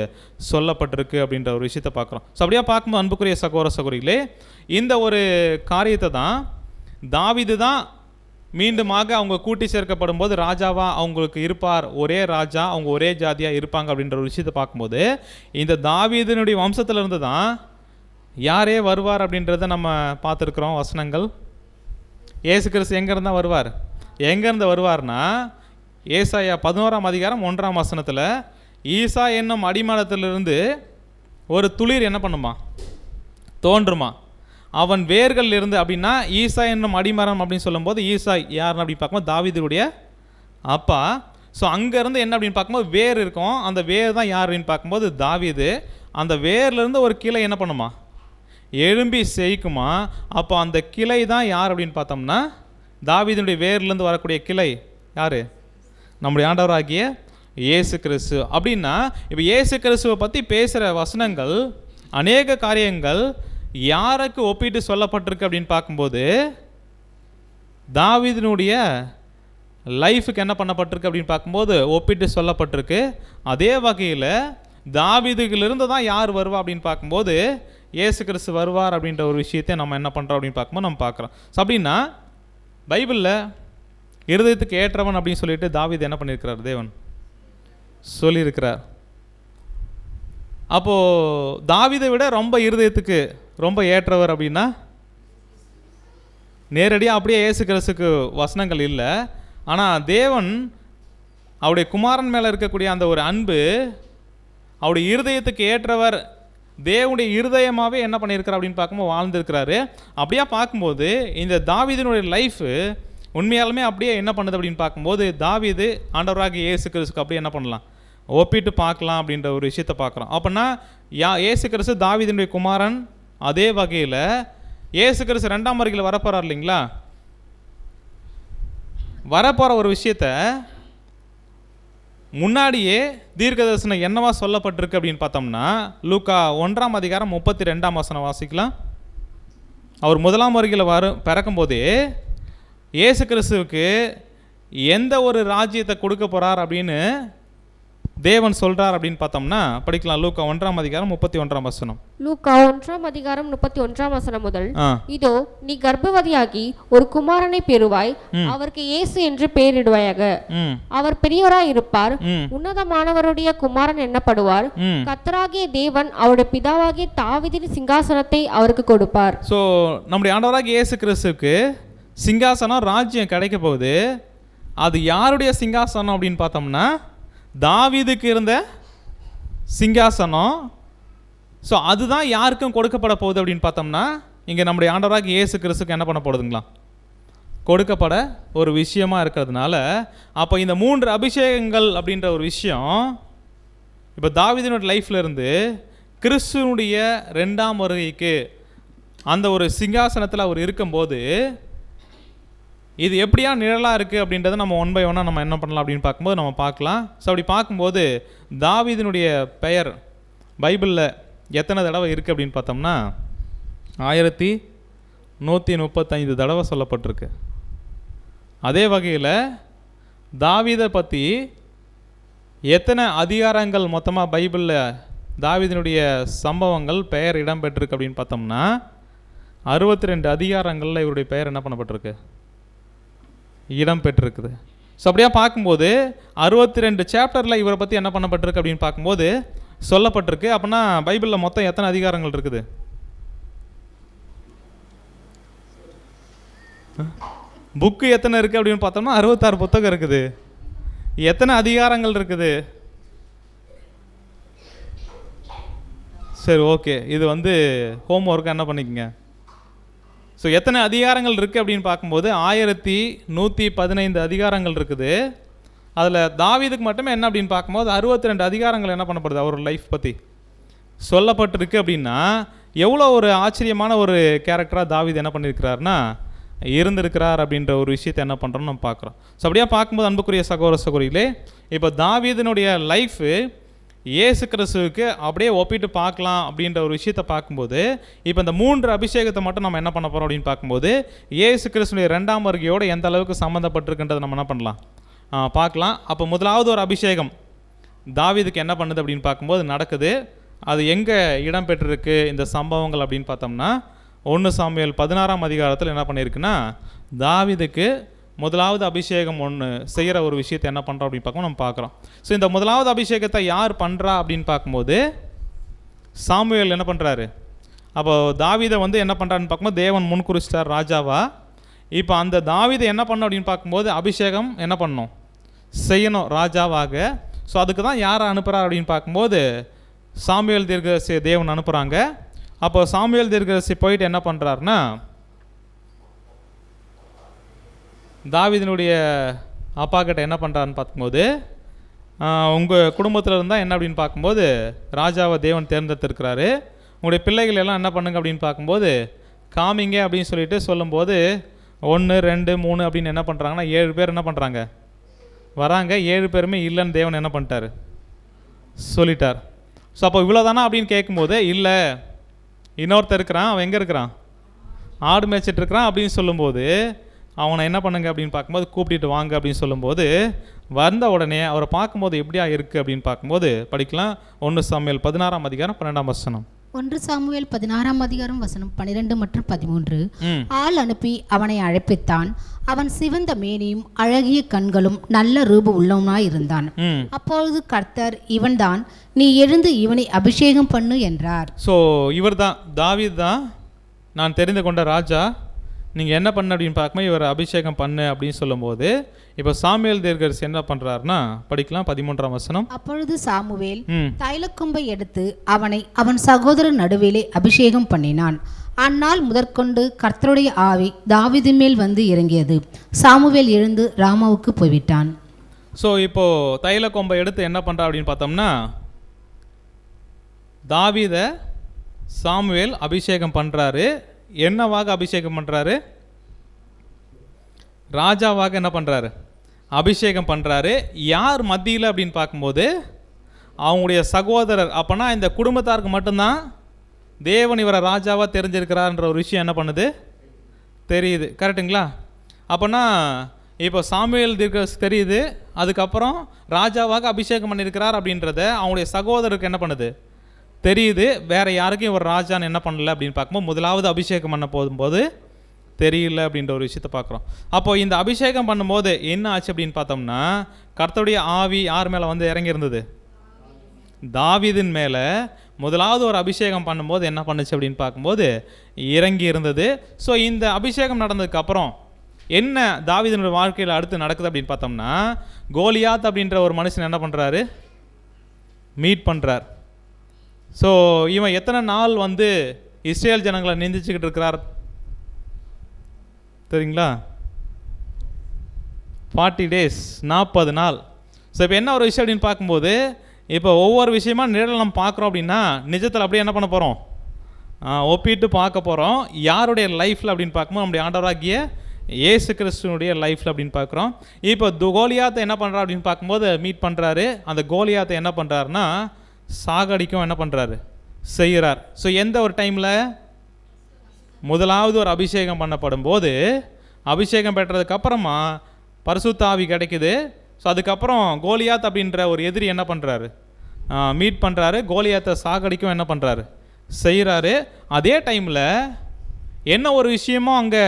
சொல்லப்பட்டிருக்கு அப்படின்ற ஒரு விஷயத்தை பார்க்குறோம். ஸோ அப்படியே பார்க்கும்போது அன்புக்குரிய சகோதர சகோதரிகளே, இந்த ஒரு காரியத்தை தான் தாவீது தான் மீண்டுமாக அவங்க கூட்டி சேர்க்கப்படும் போது ராஜாவாக அவங்களுக்கு இருப்பார். ஒரே ராஜா, அவங்க ஒரே ஜாதியாக இருப்பாங்க அப்படின்ற ஒரு விஷயத்தை பார்க்கும்போது, இந்த தாவீதினுடைய வம்சத்திலிருந்து தான் யாரே வருவார் அப்படின்றத நம்ம பார்த்துருக்குறோம் வசனங்கள். இயேசு கிறிஸ்து எங்கேருந்தா வருவார்? எங்கேருந்து வருவார்னா, ஏசாயா 11ஆம் அதிகாரம் 1ஆம் வசனத்தில், ஈசா என்னும் அடிமரத்திலிருந்து ஒரு துளிர் என்ன பண்ணுமா? தோன்றுமா. அவன் வேர்கள் இருந்து அப்படின்னா, ஈசா என்னும் அடிமரம் அப்படின்னு சொல்லும்போது, ஈசா யாருன்னு அப்படின்னு பார்க்கும்போது தாவீதுடைய அப்பா. ஸோ அங்கேருந்து என்ன அப்படின்னு பார்க்கும்போது வேர் இருக்கும். அந்த வேர் தான் யார் அப்படின்னு பார்க்கும்போது தாவீது. அந்த வேர்லேருந்து ஒரு கிளை என்ன பண்ணுமா? எழும்பி செய்க்குமா. அப்போ அந்த கிளை தான் யார் அப்படின்னு பார்த்தோம்னா, தாவீதுடைய வேர்லேருந்து வரக்கூடிய கிளை யார்? நம்முடைய ஆண்டவராகிய இயேசு கிறிஸ்து. அப்படின்னா இப்போ இயேசு கிறிஸ்துவை பற்றி பேசுகிற வசனங்கள், அநேக காரியங்கள் யாருக்கு ஒப்பிட்டு சொல்லப்பட்டிருக்கு அப்படின்னு பார்க்கும்போது, தாவீதினுடைய லைஃபுக்கு என்ன பண்ணப்பட்டிருக்கு அப்படின்னு பார்க்கும்போது ஒப்பிட்டு சொல்லப்பட்டிருக்கு. அதே வகையில் தாவீதுகளிலிருந்து தான் யார் வருவா அப்படின்னு பார்க்கும்போது இயேசு கிறிஸ்து வருவார் அப்படின்ற ஒரு விஷயத்தை நம்ம என்ன பண்ணுறோம் அப்படின்னு பார்க்கும்போது நம்ம பார்க்குறோம். ஸோ அப்படின்னா பைபிளில் இருதயத்துக்கு ஏற்றவன் அப்படின்னு சொல்லிட்டு தாவீது என்ன பண்ணியிருக்கிறார்? தேவன் சொல்லியிருக்கிறார். அப்போது தாவீதை விட ரொம்ப இருதயத்துக்கு ரொம்ப ஏற்றவர் அப்படின்னா நேரடியாக அப்படியே இயேசு கிறிஸ்துக்கு வசனங்கள் இல்லை. ஆனால் தேவன் அவருடைய குமாரன் மேலே இருக்கக்கூடிய அந்த ஒரு அன்பு, அவருடைய இருதயத்துக்கு ஏற்றவர், தேவனுடைய இருதயமாகவே என்ன பண்ணியிருக்கிறார் அப்படின்னு பார்க்கும்போது வாழ்ந்துருக்கிறாரு. அப்படியே பார்க்கும்போது இந்த தாவீதினுடைய லைஃபு உண்மையாலுமே அப்படியே என்ன பண்ணுது அப்படின்னு பார்க்கும்போது, தாவீது ஆண்டவராகிய இயேசு கிறிஸ்துக்கு அப்படியே என்ன பண்ணலாம்? ஒப்பிட்டு பார்க்கலாம் அப்படின்ற ஒரு விஷயத்தை பார்க்குறோம். அப்படின்னா இயேசு கிறிஸ்து தாவீதினுடைய குமாரன். அதே வகையில் இயேசு கிறிஸ்து 2ஆம் வருகையில் வரப்போகிறார் இல்லைங்களா? வரப்போகிற ஒரு விஷயத்த முன்னாடியே தீர்க்க தரிசனம் என்னவா சொல்லப்பட்டிருக்கு அப்படின்னு பார்த்தோம்னா, லூக்கா 1ஆம் அதிகாரம் 32ஆம் வசனம் வாசிக்கலாம். அவர் 1ஆம் வருகையில் பிறக்கும்போதே இயேசு கிறிஸ்துவுக்கு எந்த ஒரு ராஜ்யத்தை கொடுக்க போகிறார் அப்படின்னு தேவன் சொல்கிறார் அப்படின்னு பார்த்தோம்னா படிக்கலாம். லூக்கா 1:31. லூக்கா 1:31 முதல், ஆ இதோ நீ கர்ப்பவதியாகி ஒரு குமாரனை பெறுவாய், அவருக்கு இயேசு என்று பெயரிடுவாயாக. ம் அவர் பெரியவராய் இருப்பார், ம் உன்னதமானவருடைய குமாரன் என்னப்படுவார். ம் கர்த்தராகிய தேவன் அவருடைய பிதாவாகிய தாவீதின் சிங்காசனத்தை அவருக்கு கொடுப்பார். ஸோ நம்முடைய ஆண்டவராகிய இயேசு கிறிஸ்துவுக்கு சிங்காசனம், ராஜ்யம் கிடைக்க போகுது. அது யாருடைய சிங்காசனம் அப்படின்னு பார்த்தோம்னா தாவீதுக்கு இருந்த சிங்காசனம். ஸோ அதுதான் யாருக்கும் கொடுக்கப்பட போகுது அப்படின்னு பார்த்தோம்னா இங்கே நம்முடைய ஆண்டவராகிய இயேசு கிறிஸ்துக்கு என்ன பண்ண போகுதுங்களா, கொடுக்கப்பட ஒரு விஷயமா இருக்கிறதுனால, அப்போ இந்த 3 அபிஷேகங்கள் அப்படின்ற ஒரு விஷயம் இப்போ தாவீதினோட லைஃப்ல இருந்து கிறிஸ்துவனுடைய 2ஆம் வருகைக்கு அந்த ஒரு சிங்காசனத்தில் அவர் இருக்கும்போது இது எப்படியா நிழலாக இருக்குது அப்படின்றத நம்ம 1 by 1 நம்ம என்ன பண்ணலாம் அப்படின்னு பார்க்கும்போது நம்ம பார்க்கலாம். ஸோ அப்படி பார்க்கும்போது தாவீதினுடைய பெயர் பைபிளில் எத்தனை தடவை இருக்குது அப்படின்னு பார்த்தோம்னா 1135 தடவை சொல்லப்பட்டிருக்கு. அதே வகையில் தாவீதை பற்றி எத்தனை அதிகாரங்கள் மொத்தமாக பைபிளில் தாவீதினுடைய சம்பவங்கள் பெயர் இடம்பெற்றிருக்கு அப்படின்னு பார்த்தோம்னா 62 அதிகாரங்களில் இவருடைய பெயர் என்ன பண்ணப்பட்டிருக்கு, இடம் பெற்றிருக்குது. ஸோ அப்படியே பார்க்கும்போது 62 சாப்டரில் இவரை பற்றி என்ன பண்ணப்பட்டிருக்கு அப்படின்னு பார்க்கும்போது சொல்லப்பட்டிருக்கு. அப்படின்னா பைபிளில் மொத்தம் எத்தனை அதிகாரங்கள் இருக்குது? புக்கு எத்தனை இருக்குது அப்படின்னு பார்த்தோம்னா 66 புத்தகம் இருக்குது. எத்தனை அதிகாரங்கள் இருக்குது? சரி, ஓகே, இது வந்து ஹோம் ஒர்க்காக என்ன பண்ணிக்கங்க. ஸோ எத்தனை அதிகாரங்கள் இருக்குது அப்படின்னு பார்க்கும்போது 1115 அதிகாரங்கள் இருக்குது. அதில் தாவீதுக்கு மட்டுமே என்ன அப்படின்னு பார்க்கும்போது 62 அதிகாரங்கள் என்ன பண்ணப்படுது அவர் லைஃப் பற்றி சொல்லப்பட்டிருக்கு. அப்படின்னா எவ்வளோ ஒரு ஆச்சரியமான ஒரு கேரக்டராக தாவீது என்ன பண்ணியிருக்கிறாருன்னா இருந்திருக்கிறார் அப்படின்ற ஒரு விஷயத்தை என்ன பண்ணுறோம்னு நம்ம பார்க்குறோம். ஸோ அப்படியே பார்க்கும்போது அன்புக்குரிய சகோதர சகோதரிகளே, இப்போ தாவீதினுடைய லைஃபு இயேசு கிறிஸ்துவுக்கு அப்படியே ஒப்பிட்டு பார்க்கலாம் அப்படின்ற ஒரு விஷயத்தை பார்க்கும்போது இப்போ இந்த 3 அபிஷேகத்தை மட்டும் நம்ம என்ன பண்ண போகிறோம் அப்படின்னு பார்க்கும்போது இயேசு கிறிஸ்துடைய 2ஆம் வருகையோடு எந்த அளவுக்கு சம்மந்தப்பட்டிருக்குன்றதை நம்ம என்ன பண்ணலாம் பார்க்கலாம். அப்போ முதலாவது ஒரு அபிஷேகம் தாவீதுக்கு என்ன பண்ணுது அப்படின்னு பார்க்கும்போது நடக்குது. அது எங்கே இடம்பெற்றிருக்கு இந்த சம்பவங்கள் அப்படின்னு பார்த்தோம்னா 1 சாமுவேல் 16ஆம் அதிகாரத்தில் என்ன பண்ணியிருக்குன்னா தாவீதுக்கு முதலாவது அபிஷேகம் செய்கிற ஒரு விஷயத்தை என்ன பண்ணுறோம் அப்படின்னு பார்க்கும்போது நம்ம பார்க்குறோம். ஸோ இந்த முதலாவது அபிஷேகத்தை யார் பண்ணுறா அப்படின்னு பார்க்கும்போது சாமுவேல் என்ன பண்ணுறாரு. அப்போ தாவீதை வந்து என்ன பண்ணுறாருன்னு பார்க்கும்போது தேவன் முன்குறிச்சிட்டார் ராஜாவா. இப்போ அந்த தாவீதை என்ன பண்ணணும் அப்படின்னு பார்க்கும்போது அபிஷேகம் என்ன பண்ணணும், செய்யணும் ராஜாவாக. ஸோ அதுக்கு தான் யாரை அனுப்புகிறார் அப்படின்னு பார்க்கும்போது சாமுவேல் தீர்க்கதரிசி தேவன் அனுப்புகிறாங்க. அப்போ சாமுவேல் தீர்க்கதரிசி போயிட்டு என்ன பண்ணுறாருன்னா தாவீதினுடைய அப்பா கிட்ட என்ன பண்ணுறாருன்னு பார்க்கும்போது உங்கள் குடும்பத்தில் இருந்தால் என்ன அப்படின்னு பார்க்கும்போது ராஜாவை தேவன் தேர்ந்தெடுத்திருக்கிறாரு, உங்களுடைய பிள்ளைகள் எல்லாம் என்ன பண்ணுங்க அப்படின்னு பார்க்கும்போது காமிங்க அப்படின்னு சொல்லிட்டு சொல்லும்போது 1 2 3 அப்படின்னு என்ன பண்ணுறாங்கன்னா 7 பேர் என்ன பண்ணுறாங்க வராங்க. 7 பேருமே இல்லைன்னு தேவன் என்ன பண்ணிட்டார் சொல்லிட்டார். ஸோ அப்போ இவ்வளோதானா அப்படின்னு கேட்கும்போது இல்லை, இன்னொருத்தர் இருக்கிறான், அவன் எங்கே இருக்கிறான், ஆடு மேய்ச்சிட்டு இருக்கிறான் அப்படின்னு சொல்லும்போது அவனை என்ன பண்ணுங்க அப்படின்னு பார்க்கும்போது கூப்பிட்டு வாங்க அப்படின்னு சொல்லும்போது வந்த உடனே அவரை பார்க்கும்போது எப்படியா இருக்குது அப்படின்னு பார்க்கும்போது படிக்கலாம். 1 சாமுவேல் 16ஆம் அதிகாரம் 12ஆம் வசனம். 1 சாமுவேல் 16ஆம் அதிகாரம் வசனம் 12 மற்றும் 13. ஆள் அனுப்பி அவனை அழைப்பித்தான். அவன் சிவந்த மேனியும் அழகிய கண்களும் நல்ல ரூப உள்ளவனாய் இருந்தான். அப்பொழுது கர்த்தர், இவன்தான், நீ எழுந்து இவனை அபிஷேகம் பண்ணு என்றார். ஸோ இவர் தான் தாவீது தான், நான் தெரிந்து கொண்ட ராஜா, நீங்கள் என்ன பண்ண அப்படின்னு பார்க்கும்போது இவர் அபிஷேகம் பண்ணு அப்படின்னு சொல்லும்போது இப்போ சாமுவேல் தீர்க்கதரிசி என்ன பண்ணுறாருன்னா படிக்கலாம் 13ஆம் வசனம். அப்பொழுது சாமுவேல் தைலக்கொம்பை எடுத்து அவனை அவன் சகோதரர் நடுவிலே அபிஷேகம் பண்ணினான். அந்நாள் முதற்கொண்டு கர்த்தருடைய ஆவி தாவீது மேல் வந்து இறங்கியது. சாமுவேல் எழுந்து ராமாவுக்கு போய்விட்டான். ஸோ இப்போது தைலக்கொம்பை எடுத்து என்ன பண்ணுறா அப்படின்னு பார்த்தோம்னா தாவீதை சாமுவேல் அபிஷேகம் பண்ணுறாரு. என்னவாக அபிஷேகம் பண்ணுறாரு, ராஜாவாக என்ன பண்ணுறாரு அபிஷேகம் பண்ணுறாரு. யார் மத்தியில் அப்படின்னு பார்க்கும்போது அவங்களுடைய சகோதரர். அப்போனா இந்த குடும்பத்தாருக்கு மட்டும்தான் தேவன் இவரை ராஜாவாக தெரிஞ்சிருக்கிறார்ன்ற ஒரு விஷயம் என்ன பண்ணுது தெரியுது, கரெக்டுங்களா? அப்போனா இப்போ சாமுவேல் தீர்க்கதரிசி தெரியுது, அதுக்கப்புறம் ராஜாவாக அபிஷேகம் பண்ணியிருக்கிறார் அப்படின்றத அவங்களுடைய சகோதரருக்கு என்ன பண்ணுது தெரியுது. வேறு யாருக்கும் இவர் ராஜான்னு என்ன பண்ணல அப்படின்னு பார்க்கும்போது முதலாவது அபிஷேகம் பண்ண போகும்போது தெரியல அப்படின்ற ஒரு விஷயத்தை பார்க்குறோம். அப்போது இந்த அபிஷேகம் பண்ணும்போது என்ன ஆச்சு அப்படின்னு பார்த்தோம்னா, கர்த்தருடைய ஆவி யார் மேலே வந்து இறங்கியிருந்தது? தாவீதின் மேலே முதலாவது ஒரு அபிஷேகம் பண்ணும்போது என்ன பண்ணுச்சு அப்படின்னு பார்க்கும்போது இறங்கி இருந்தது. ஸோ இந்த அபிஷேகம் நடந்ததுக்கப்புறம் என்ன தாவீதினுடைய வாழ்க்கையில் அடுத்து நடக்குது அப்படின்னு பார்த்தோம்னா, கோலியாத் அப்படின்ற ஒரு மனுஷன் என்ன பண்ணுறாரு? மீட் பண்ணுறார். ஸோ இவன் எத்தனை நாள் வந்து இஸ்ரேல் ஜனங்களை நிந்திச்சுக்கிட்டு இருக்கிறார் தெரியுங்களா? 40 days, 40 நாள். ஸோ இப்போ என்ன ஒரு விஷயம் அப்படின்னு பார்க்கும்போது, இப்போ ஒவ்வொரு விஷயமா நிழல் நம்ம பார்க்குறோம் அப்படின்னா நிஜத்தில் அப்படியே என்ன பண்ண போகிறோம்? ஒப்பிட்டு பார்க்க போகிறோம். யாருடைய லைஃப்பில் அப்படின்னு பார்க்கும்போது நம்முடைய ஆண்டவராகிய இயேசு கிறிஸ்துவனுடைய லைஃப்பில் அப்படின்னு பார்க்குறோம். இப்போ கோலியாத்தை என்ன பண்ணுறா அப்படின்னு பார்க்கும்போது மீட் பண்ணுறாரு. அந்த கோலியாத்தை என்ன பண்ணுறாருன்னா சாகடிக்கும் என்ன பண்ணுறாரு செய்கிறார். ஸோ எந்த ஒரு டைமில்? முதலாவது ஒரு அபிஷேகம் பண்ணப்படும் போது, அபிஷேகம் பெற்றதுக்கப்புறமா பரிசுத்த ஆவி கிடைக்குது. ஸோ அதுக்கப்புறம் கோலியாத் அப்படின்ற ஒரு எதிரி என்ன பண்ணுறாரு? மீட் பண்ணுறாரு. கோலியாத்தை சாகடிக்கும் என்ன பண்ணுறாரு செய்கிறாரு. அதே டைமில் என்ன ஒரு விஷயமோ அங்கே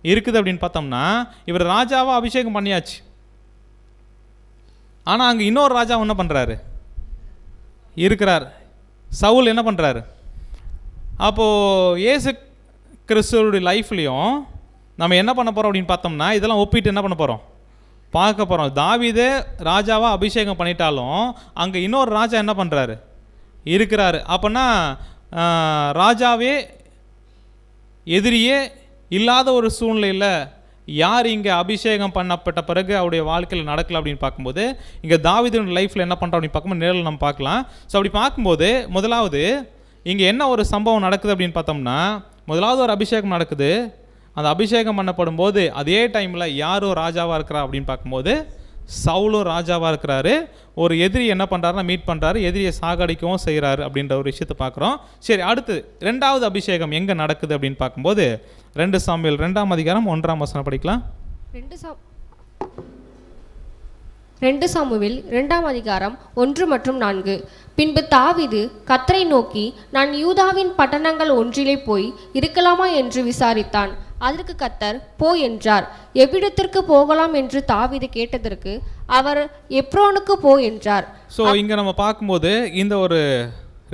இருக்குது அப்படின்னு பார்த்தோம்னா, இவர் ராஜாவாக அபிஷேகம் பண்ணியாச்சு. ஆனால் அங்கே இன்னொரு ராஜா என்ன பண்ணுறாரு இருக்கிறார். சவுல் என்ன பண்ணுறாரு? அப்போது இயேசு கிறிஸ்துவோடைய லைஃப்லேயும் நம்ம என்ன பண்ண போகிறோம் அப்படின்னு பார்த்தோம்னா, இதெல்லாம் ஒப்பிட்டு என்ன பண்ண போகிறோம் பார்க்க போகிறோம். தாவீதே ராஜாவாக அபிஷேகம் பண்ணிட்டாலும் அங்கே இன்னொரு ராஜா என்ன பண்ணுறாரு இருக்கிறாரு. அப்போனா ராஜாவே எதிரியே இல்லாத ஒரு சூழ்நிலையில் யார் இங்கே அபிஷேகம் பண்ணப்பட்ட பிறகு அவருடைய வாழ்க்கையில் நடக்கல அப்படின்னு பார்க்கும்போது, இங்கே தாவீதின் லைஃப்பில் என்ன பண்ணுறோம் அப்படின்னு பார்க்கும்போது நேரில் நம்ம பார்க்கலாம். ஸோ அப்படி பார்க்கும்போது முதலாவது இங்கே என்ன ஒரு சம்பவம் நடக்குது அப்படின்னு பார்த்தோம்னா, முதலாவது ஒரு அபிஷேகம் நடக்குது. அந்த அபிஷேகம் பண்ணப்படும் போது அதே டைமில் யாரும் ராஜாவாக இருக்கிறா அப்படின்னு பார்க்கும்போது சவுலும் ராஜாவாக இருக்கிறாரு. ஒரு எதிரி என்ன பண்ணுறாருன்னா மீட் பண்ணுறாரு, எதிரியை சாகடிக்கவும் செய்கிறாரு அப்படின்ற ஒரு விஷயத்தை பார்க்குறோம். சரி, அடுத்து ரெண்டாவது அபிஷேகம் எங்கே நடக்குது அப்படின்னு பார்க்கும்போது 2 சாமுவேல் 2ஆம் அதிகாரம் 1ஆம் வசனம் படிக்கலாம். 2 சாமுவேல் 2ஆம் அதிகாரம் 1 மற்றும் 4. பின்பு தாவீது கர்த்தரை நோக்கி, நான் யூதாவின் பட்டணங்கள் ஒன்றிலே போய் இருக்கலாமா என்று விசாரித்தான். அதற்கு கர்த்தர் போ என்றார். எவ்விடத்திற்கு போகலாம் என்று தாவீது கேட்டதற்கு அவர் எப்ரோனுக்கு போ என்றார். ஸோ இங்கே நம்ம பார்க்கும்போது இந்த ஒரு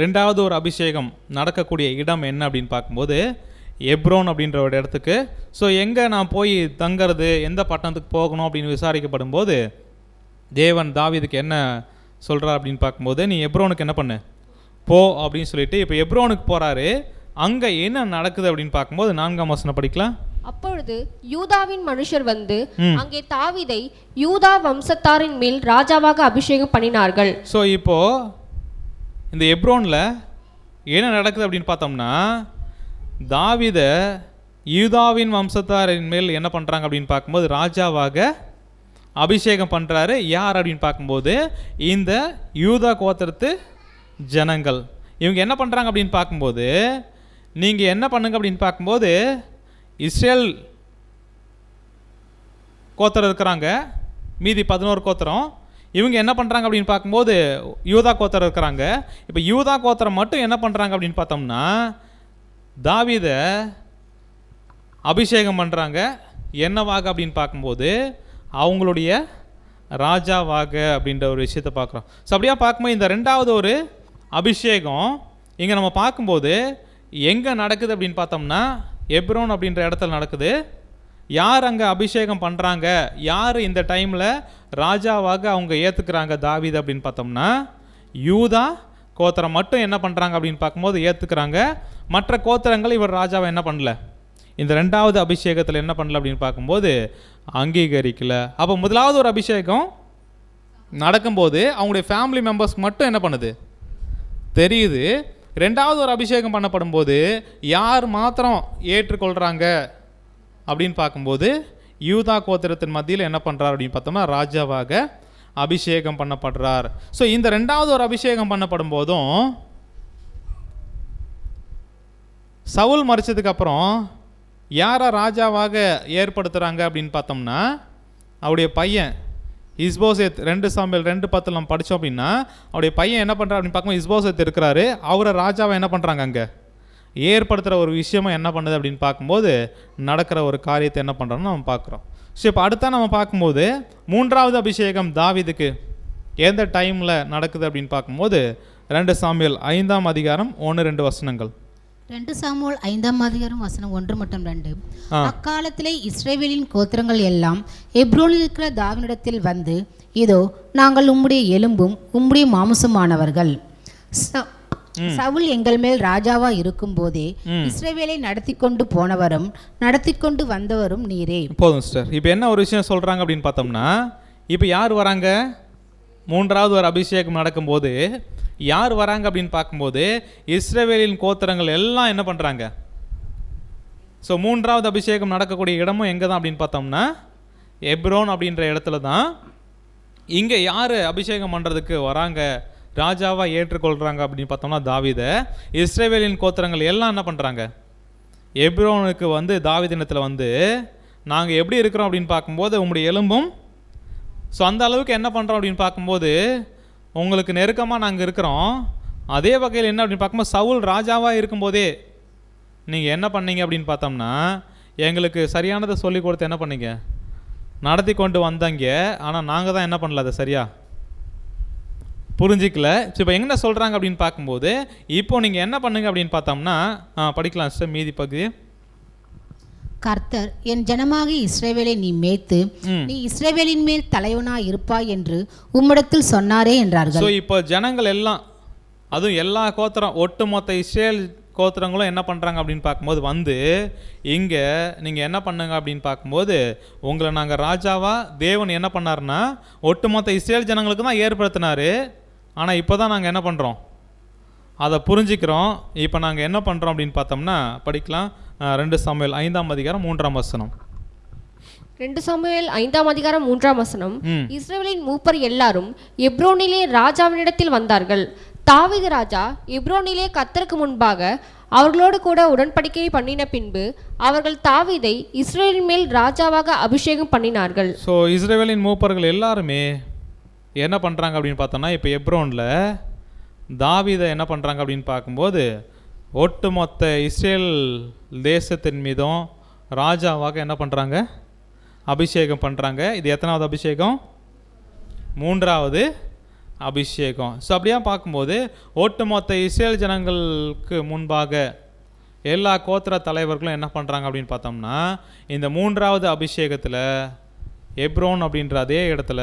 ரெண்டாவது ஒரு அபிஷேகம் நடக்கக்கூடிய இடம் என்ன அப்படின்னு பார்க்கும்போது எப்ரோன் அப்படின்ற ஒரு இடத்துக்கு. ஸோ எங்கே நான் போய் தங்கிறது, எந்த பட்டணத்துக்கு போகணும் அப்படின்னு விசாரிக்கப்படும் போது தேவன் தாவீதுக்கு என்ன சொல்கிறார் அப்படின்னு பார்க்கும்போது, நீ எப்ரோனுக்கு என்ன பண்ணு போ அப்படின்னு சொல்லிட்டு இப்போ எப்ரோனுக்கு போகிறாரு. அங்கே என்ன நடக்குது அப்படின்னு பார்க்கும்போது 4ஆம் வசனம் படிக்கலாம். அப்பொழுது யூதாவின் மனுஷர் வந்து அங்கே தாவீதை யூதா வம்சத்தாரின் மேல் ராஜாவாக அபிஷேகம் பண்ணினார்கள். ஸோ இப்போ இந்த எப்ரோனில் என்ன நடக்குது அப்படின்னு பார்த்தோம்னா, தாவீதை யூதாவின் வம்சத்தாரின் மேல் என்ன பண்ணுறாங்க அப்படின்னு பார்க்கும்போது ராஜாவாக அபிஷேகம் பண்ணுறாரு. யார் அப்படின்னு பார்க்கும்போது இந்த யூதா கோத்திரத்து ஜனங்கள். இவங்க என்ன பண்ணுறாங்க அப்படின்னு பார்க்கும்போது, நீங்கள் என்ன பண்ணுங்க அப்படின்னு பார்க்கும்போது இஸ்ரேல் கோத்திரம் இருக்கிறாங்க, மீதி 11 கோத்திரம். இவங்க என்ன பண்ணுறாங்க அப்படின்னு பார்க்கும்போது யூதா கோத்திரம் இருக்கிறாங்க. இப்போ யூதா கோத்திரம் மட்டும் என்ன பண்ணுறாங்க அப்படின்னு பார்த்தோம்னா தாவீதை அபிஷேகம் பண்ணுறாங்க. என்னவாக அப்படின்னு பார்க்கும்போது அவங்களுடைய ராஜாவாக அப்படின்ற ஒரு விஷயத்தை பார்க்குறோம். ஸோ அப்படியே பார்க்கும்போது இந்த ரெண்டாவது ஒரு அபிஷேகம் இங்கே நம்ம பார்க்கும்போது எங்கே நடக்குது அப்படின்னு பார்த்தோம்னா எப்ரோன் அப்படின்ற இடத்துல நடக்குது. யார் அங்கே அபிஷேகம் பண்ணுறாங்க, யார் இந்த டைமில் ராஜாவாக அவங்க ஏற்றுக்கிறாங்க தாவீது அப்படின்னு பார்த்தோம்னா யூதா கோத்திரம் மட்டும் என்ன பண்ணுறாங்க அப்படின்னு பார்க்கும்போது ஏற்றுக்கிறாங்க. மற்ற கோத்திரங்கள் இவர் ராஜாவை என்ன பண்ணல, இந்த ரெண்டாவது அபிஷேகத்தில் என்ன பண்ணல அப்படின்னு பார்க்கும்போது அங்கீகரிக்கல. அப்போ முதலாவது ஒரு அபிஷேகம் நடக்கும்போது அவங்களுடைய ஃபேமிலி மெம்பர்ஸ் மட்டும் என்ன பண்ணுது தெரியுது. ரெண்டாவது ஒரு அபிஷேகம் பண்ணப்படும் போது யார் மாத்திரம் ஏற்றுக்கொள்கிறாங்க அப்படின்னு பார்க்கும்போது யூதா கோத்திரத்தின் மத்தியில் என்ன பண்ணுறார் அப்படின்னு பார்த்தோம்னா ராஜாவாக அபிஷேகம் பண்ணப்படுறார். ஸோ இந்த ரெண்டாவது ஒரு அபிஷேகம் பண்ணப்படும் போதும் சவுல் மரிச்சதுக்கப்புறம் யாரை ராஜாவாக ஏற்படுத்துகிறாங்க அப்படின்னு பார்த்தோம்னா அவருடைய பையன் இஸ்போசேத் 2 சாமுவேல் 2:10 நம்ம படித்தோம் அப்படின்னா அவருடைய பையன் என்ன பண்ணுறாரு அப்படின்னு பார்க்கும்போது இஸ்போசேத் இருக்கிறாரு. அவரை ராஜாவை என்ன பண்ணுறாங்க அங்கே ஏற்படுத்துகிற ஒரு விஷயமும் என்ன பண்ணுது அப்படின்னு பார்க்கும்போது நடக்கிற ஒரு காரியத்தை என்ன பண்ணுறோன்னு நம்ம பார்க்குறோம். ஸோ இப்போ அடுத்தா நம்ம பார்க்கும்போது 3வது அபிஷேகம் தாவீதுக்கு எந்த டைமில் நடக்குது அப்படின்னு பார்க்கும்போது 2 சாமுவேல் 5ஆம் அதிகாரம் 1-2 வசனங்கள். 2 சாமுவேல் 5ஆம் அதிகாரம் வசனம் 1 மற்றும் 2. அக்காலத்திலே இஸ்ரவேலின் கோத்திரங்கள் எல்லாம் எப்ரோனில் இருக்கிற தாவீதிடத்தில் வந்து, இதோ நாங்கள் உம்முடைய எலும்பும் உம்முடைய மாம்சமானவர்கள். சவுல் எங்கள் மேல் ராஜாவா இருக்கும் போதே இஸ்ரவேலை நடத்தி கொண்டு போனவரும் நடத்தி கொண்டு வந்தவரும் நீரே. போதும் சிஸ்டர். இப்போ என்ன ஒரு விஷயம் சொல்கிறாங்க அப்படின்னு பார்த்தோம்னா, இப்போ யார் வராங்க? 3வது ஒரு அபிஷேகம் நடக்கும்போது யார் வராங்க அப்படின்னு பார்க்கும்போது இஸ்ரவேலின் கோத்திரங்கள் எல்லாம் என்ன பண்ணுறாங்க? ஸோ 3வது அபிஷேகம் நடக்கக்கூடிய இடமும் எங்கே தான் அப்படின்னு பார்த்தோம்னா எப்ரோன் அப்படின்ற இடத்துல தான். இங்கே யார் அபிஷேகம் பண்ணுறதுக்கு வராங்க, ராஜாவாக ஏற்றுக்கொள்கிறாங்க அப்படின்னு பார்த்தோம்னா தாவீதை. இஸ்ரவேலின் கோத்திரங்கள் எல்லாம் என்ன பண்ணுறாங்க? எப்ரோனுக்கு வந்து தாவீதினத்தில் வந்து நாங்கள் எப்படி இருக்கிறோம் அப்படின்னு பார்க்கும்போது உங்களுடைய எலும்பும், ஸோ அந்த அளவுக்கு என்ன பண்ணுறோம் அப்படின்னு பார்க்கும்போது உங்களுக்கு நெருக்கமாக நாங்கள் இருக்கிறோம். அதே வகையில் என்ன அப்படின்னு பார்க்கும்போது சவுல் ராஜாவாக இருக்கும்போதே நீங்கள் என்ன பண்ணீங்க அப்படின்னு பார்த்தோம்னா எங்களுக்கு சரியானதை சொல்லி கொடுத்து என்ன பண்ணீங்க, நடத்தி கொண்டு வந்தங்க. ஆனால் நாங்கள் தான் என்ன பண்ணல, அதை சரியா புரிஞ்சிக்கல. இப்போ என்ன சொல்கிறாங்க அப்படின்னு பார்க்கும்போது இப்போ நீங்கள் என்ன பண்ணுங்க அப்படின்னு பார்த்தோம்னா படிக்கலாம் சார் மீதி பகுதி. கர்த்தர் என் ஜனமாகி இஸ்ரவேலை நீ மேய்த்து நீ இஸ்ரவேலின் மேல் தலைவனா இருப்பாய் என்று உம்மிடத்தில் சொன்னாரே என்றார்கள். ஸோ இப்போ ஜனங்கள் எல்லாம், அதுவும் எல்லா கோத்திரம், ஒட்டுமொத்த இஸ்ரேல் கோத்திரங்களும் என்ன பண்ணுறாங்க அப்படின்னு பார்க்கும்போது வந்து இங்கே நீங்கள் என்ன பண்ணுங்க அப்படின்னு பார்க்கும்போது உங்களை நாங்கள் ராஜாவாக தேவன் என்ன பண்ணார்னா ஒட்டுமொத்த இஸ்ரேல் ஜனங்களுக்கு தான் ஏற்படுத்தினார். ஆனால் இப்போ தான் நாங்கள் என்ன பண்ணுறோம், அதை புரிஞ்சுக்கிறோம். இப்போ நாங்கள் என்ன பண்ணுறோம் அப்படின்னு பார்த்தோம்னா படிக்கலாம் 2 சாமுவேல் 5ஆம் அதிகாரம் 3ஆம் வசனம். 2 சாமுவேல் 5ஆம் அதிகாரம் 3ஆம் வசனம். இஸ்ரவேலின் மூப்பர் எல்லாரும் எப்ரோனிலே ராஜாவினிடத்தில் வந்தார்கள். தாவீது ராஜா எப்ரோனிலே கர்த்தருக்கு முன்பாக அவர்களோடு கூட உடன்படிக்கை பண்ணின பின்பு அவர்கள் தாவீதை இஸ்ரவேலின் மேல் ராஜாவாக அபிஷேகம் பண்ணினார்கள். ஸோ இஸ்ரவேலின் மூப்பர்கள் எல்லாருமே என்ன பண்ணுறாங்க அப்படின்னு பார்த்தோம்னா இப்போ எப்ரோனில் தாவீதை என்ன பண்ணுறாங்க அப்படின்னு பார்க்கும்போது ஒட்டுமொத்த இஸ்ரேல் தேசத்தின் மீதும் ராஜாவாக என்ன பண்ணுறாங்க, அபிஷேகம் பண்ணுறாங்க. இது எத்தனாவது அபிஷேகம்? 3வது அபிஷேகம். ஸோ அப்படியே பார்க்கும்போது ஒட்டுமொத்த இஸ்ரேல் ஜனங்களுக்கு முன்பாக எல்லா கோத்திர தலைவர்களும் என்ன பண்ணுறாங்க அப்படின்னு பார்த்தோம்னா இந்த 3வது அபிஷேகத்தில் எப்ரோன் அப்படின்ற அதே இடத்துல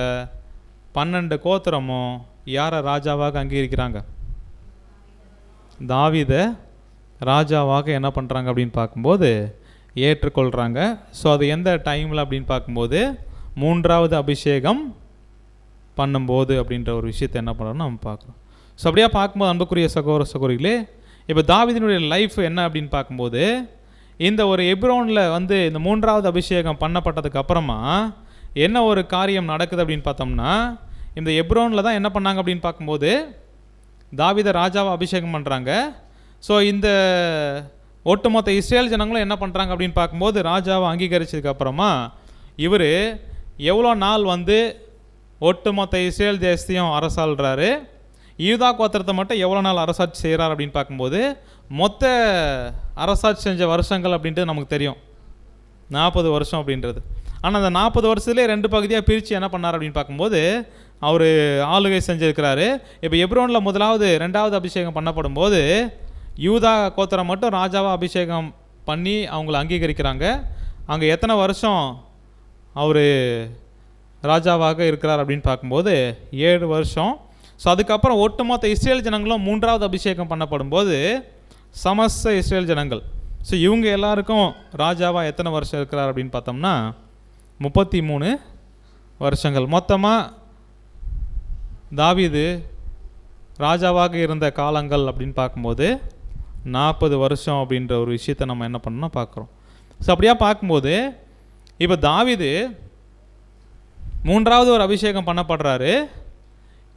12 கோத்திரமும் யாரை ராஜாவாக அங்கீகரிக்கிறாங்க? தாவீதை ராஜாவாக என்ன பண்ணுறாங்க அப்படின்னு பார்க்கும்போது ஏற்றுக்கொள்கிறாங்க. ஸோ அது எந்த டைமில் அப்படின்னு பார்க்கும்போது 3வது அபிஷேகம் பண்ணும்போது அப்படின்ற ஒரு விஷயத்தை என்ன பண்ணுறோம்னு நம்ம பார்க்குறோம். ஸோ அப்படியே பார்க்கும்போது அன்புக்குரிய சகோதர சகோதரிகளே, இப்போ தாவீதினுடைய லைஃப் என்ன அப்படின்னு பார்க்கும்போது இந்த ஒரு எப்ரோனில் வந்து இந்த 3வது அபிஷேகம் பண்ணப்பட்டதுக்கு அப்புறமா என்ன ஒரு காரியம் நடக்குது அப்படின்னு பார்த்தோம்னா இந்த எப்ரோனில் தான் என்ன பண்ணாங்க அப்படின்னு பார்க்கும்போது தாவீதை ராஜாவை அபிஷேகம் பண்ணுறாங்க. ஸோ இந்த ஒட்டுமொத்த இஸ்ரேல் ஜனங்களும் என்ன பண்ணுறாங்க அப்படின்னு பார்க்கும்போது ராஜாவை அங்கீகரிச்சதுக்கு அப்புறமா இவர் எவ்வளோ நாள் வந்து ஒட்டுமொத்த இஸ்ரேல் தேசத்தையும் அரசாள்றாரு, யூதா கோத்திரத்தை மட்டும் எவ்வளோ நாள் அரசாட்சி செய்கிறார் அப்படின்னு பார்க்கும்போது மொத்த அரசாட்சி செஞ்ச வருஷங்கள் அப்படின்றது நமக்கு தெரியும் 40 வருஷம் அப்படின்றது. ஆனால் அந்த 40 வருஷத்துலேயே 2 பகுதியாக பிரித்து என்ன பண்ணார் அப்படின்னு பார்க்கும்போது அவர் ஆளுகை செஞ்சுருக்கிறாரு. இப்போ எப்ரோனில் 2வது அபிஷேகம் பண்ணப்படும் போது யூதா கோத்திரம் மட்டும் ராஜாவாக அபிஷேகம் பண்ணி அவங்கள அங்கீகரிக்கிறாங்க. அங்கே எத்தனை வருஷம் அவர் ராஜாவாக இருக்கிறார் அப்படின்னு பார்க்கும்போது 7 வருஷம். ஸோ அதுக்கப்புறம் ஒட்டுமொத்த இஸ்ரேல் ஜனங்களும் 3வது அபிஷேகம் பண்ணப்படும் போது சமஸ்த இஸ்ரேல் ஜனங்கள், ஸோ இவங்க எல்லாருக்கும் ராஜாவாக எத்தனை வருஷம் இருக்கிறார் அப்படின்னு பார்த்தோம்னா 33 வருஷங்கள். மொத்தமாக தாவீது ராஜாவாக இருந்த காலங்கள் அப்படின்னு பார்க்கும்போது 40 வருஷம் அப்படின்ற ஒரு விஷயத்தை நம்ம என்ன பண்ணோம்னா பார்க்குறோம். ஸோ அப்படியா பார்க்கும்போது இப்போ தாவீது 3வது ஒரு அபிஷேகம் பண்ணப்படுறாரு.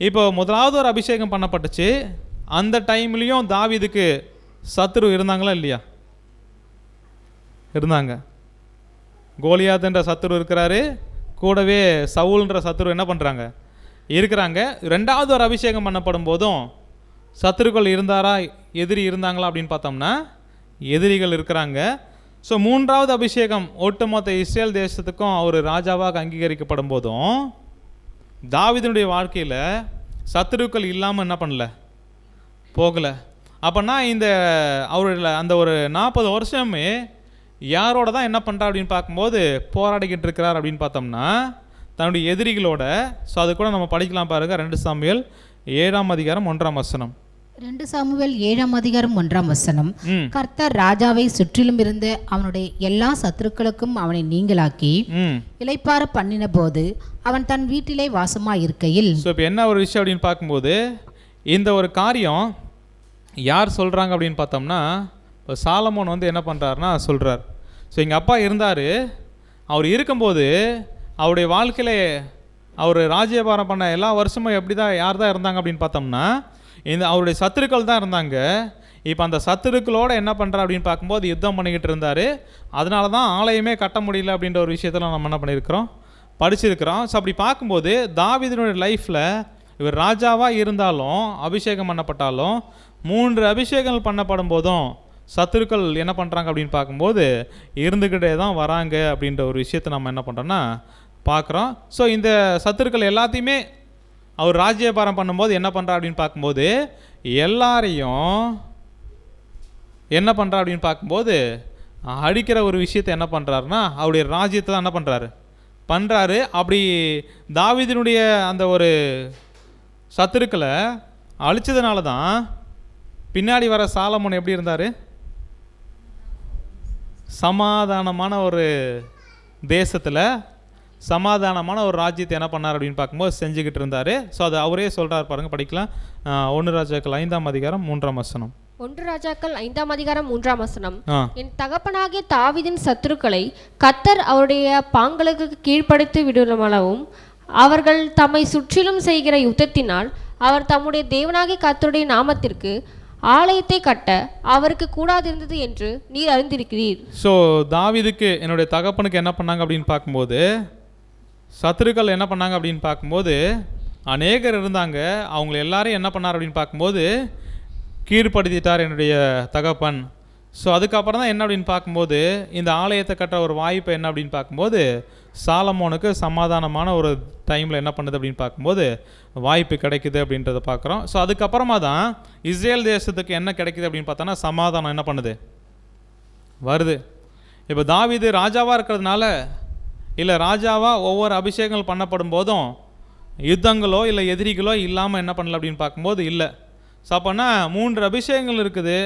இப்போ 1வது ஒரு அபிஷேகம் பண்ணப்பட்டுச்சு. அந்த டைம்லேயும் தாவீதுக்கு சத்துரு இருந்தாங்களா இல்லையா? இருந்தாங்க. கோலியாத் என்ற சத்துரு இருக்கிறாரு, கூடவே சவுல்ன்ற சத்துரு என்ன பண்ணுறாங்க இருக்கிறாங்க. ரெண்டாவது ஒரு அபிஷேகம் பண்ணப்படும் போதும் சத்துருக்கள் இருந்தாரா, எதிரி இருந்தாங்களா அப்படின்னு பார்த்தோம்னா எதிரிகள் இருக்கிறாங்க. ஸோ மூன்றாவது அபிஷேகம் ஒட்டுமொத்த இஸ்ரேல் தேசத்துக்கும் அவர் ராஜாவாக அங்கீகரிக்கப்படும் போதும் தாவீதுனுடைய வாழ்க்கையில் சத்துருக்கள் இல்லாமல் என்ன பண்ணல, போகலை. அப்போனா இந்த அவரோட அந்த ஒரு 40 வருஷமே யாரோட தான் என்ன பண்ணுறா அப்படின்னு பார்க்கும்போது போராடிக்கிட்டு இருக்கிறார் அப்படின்னு பார்த்தோம்னா தன்னுடைய எதிரிகளோட. ஸோ அது கூட நம்ம படிக்கலாம் பாருங்கள். 2 சாமுவேல் 7ஆம் அதிகாரம் 1ஆம் வசனம். 2 சாமுவேல் 7ஆம் அதிகாரம் 1ஆம் வசனம். கர்த்தர் ராஜாவை சுற்றிலும் இருந்து அவனுடைய எல்லா சத்துருக்களுக்கும் அவனை நீங்களாக்கி இளைப்பாற பண்ணின போது அவன் தன் வீட்டிலே வாசமாக இருக்கையில். ஸோ இப்போ என்ன ஒரு விஷயம் அப்படின்னு பார்க்கும்போது இந்த ஒரு காரியம் யார் சொல்கிறாங்க அப்படின்னு பார்த்தோம்னா இப்போ சாலமோன் வந்து என்ன பண்ணுறாருன்னா சொல்கிறார். ஸோ எங்கள் அப்பா இருந்தார், அவர் இருக்கும்போது அவருடைய வாழ்க்கையில் அவர் ராஜ்யபாரம் பண்ண எல்லா வருஷமும் எப்படி தான் யார் தான் இருந்தாங்க அப்படின்னு பார்த்தோம்னா இந்த அவருடைய சத்துருக்கள் தான் இருந்தாங்க. இப்போ அந்த சத்துருக்களோடு என்ன பண்ணுறா அப்படின்னு பார்க்கும்போது யுத்தம் பண்ணிக்கிட்டு இருந்தார். அதனால தான் ஆலயமே கட்ட முடியல அப்படின்ற ஒரு விஷயத்தில் நம்ம என்ன பண்ணியிருக்கிறோம், படிச்சிருக்கிறோம். ஸோ அப்படி பார்க்கும்போது தாவீதினுடைய லைஃப்பில் இவர் ராஜாவாக இருந்தாலும் அபிஷேகம் பண்ணப்பட்டாலும் 3 அபிஷேகங்கள் பண்ணப்படும் போதும் சத்துருக்கள் என்ன பண்ணுறாங்க அப்படின்னு பார்க்கும்போது இருந்துக்கிட்டே தான் வராங்க அப்படின்ற ஒரு விஷயத்தை நம்ம என்ன பண்ணுறோன்னா பார்க்குறோம். ஸோ இந்த சத்துருக்கள் எல்லாத்தையுமே அவர் ராஜ்யபாரம் பண்ணும்போது என்ன பண்ணுறா அப்படின்னு பார்க்கும்போது எல்லாரையும் என்ன பண்ணுறா அப்படின்னு பார்க்கும்போது அடிக்கிற ஒரு விஷயத்தை என்ன பண்ணுறாருன்னா அவருடைய ராஜ்யத்தை தான் என்ன பண்ணுறாரு. அப்படி தாவீதினுடைய அந்த ஒரு சத்துருக்களை அழிச்சதுனால தான் பின்னாடி வர சாலமோன் எப்படி இருந்தார், சமாதானமான ஒரு தேசத்தில் சமாதானமான ஒரு ராஜ்யத்தை என்ன பண்ணார் அப்படின்னு பார்க்கும்போது செஞ்சுக்கிட்டு இருந்தார். ஸோ அது அவரே சொல்கிறார் பாருங்கள், படிக்கலாம். 1 ராஜாக்கள் 5ஆம் அதிகாரம் 3ஆம் வசனம். 1 ராஜாக்கள் 5ஆம் அதிகாரம் 3ஆம் வசனம். என் தகப்பனாகிய தாவீதின் சத்துருக்களை கர்த்தர் அவருடைய பாங்களுக்கு கீழ்ப்படுத்தி விடுமளவும் அவர்கள் தம்மை சுற்றிலும் செய்கிற யுத்தத்தினால் அவர் தம்முடைய தேவனாகிய கர்த்தருடைய நாமத்திற்கு ஆலயத்தை கட்ட அவருக்கு கூடாதிருந்தது என்று நீர் அறிந்திருக்கிறீர். ஸோ தாவீதுக்கு என்னுடைய தகப்பனுக்கு என்ன பண்ணாங்க அப்படின்னு பார்க்கும்போது சத்துருக்கள் என்ன பண்ணாங்க அப்படின்னு பார்க்கும்போது அநேகர் இருந்தாங்க. அவங்க எல்லாரையும் என்ன பண்ணார் அப்படின்னு பார்க்கும்போது கீழ்ப்படுத்திட்டார் என்னுடைய தகப்பன். ஸோ அதுக்கப்புறம் தான் என்ன அப்படின்னு பார்க்கும்போது இந்த ஆலயத்தை கட்டுற ஒரு வாய்ப்பு என்ன அப்படின்னு பார்க்கும்போது சாலமோனுக்கு சமாதானமான ஒரு டைமில் என்ன பண்ணுது அப்படின்னு பார்க்கும்போது வாய்ப்பு கிடைக்குது அப்படின்றத பார்க்குறோம். ஸோ அதுக்கப்புறமா தான் இஸ்ரேல் தேசத்துக்கு என்ன கிடைக்குது அப்படின்னு பார்த்தோன்னா சமாதானம் என்ன பண்ணுது, வருது. இப்போ தாவீது ராஜாவாக இருக்கிறதுனால இல்லை ராஜாவாக ஒவ்வொரு அபிஷேகங்கள் பண்ணப்படும் போதும் யுத்தங்களோ இல்லை எதிரிகளோ இல்லாமல் என்ன பண்ணல அப்படின்னு பார்க்கும்போது இல்லை. ஸோ அப்போனா 3 அபிஷேகங்கள் இருக்குது.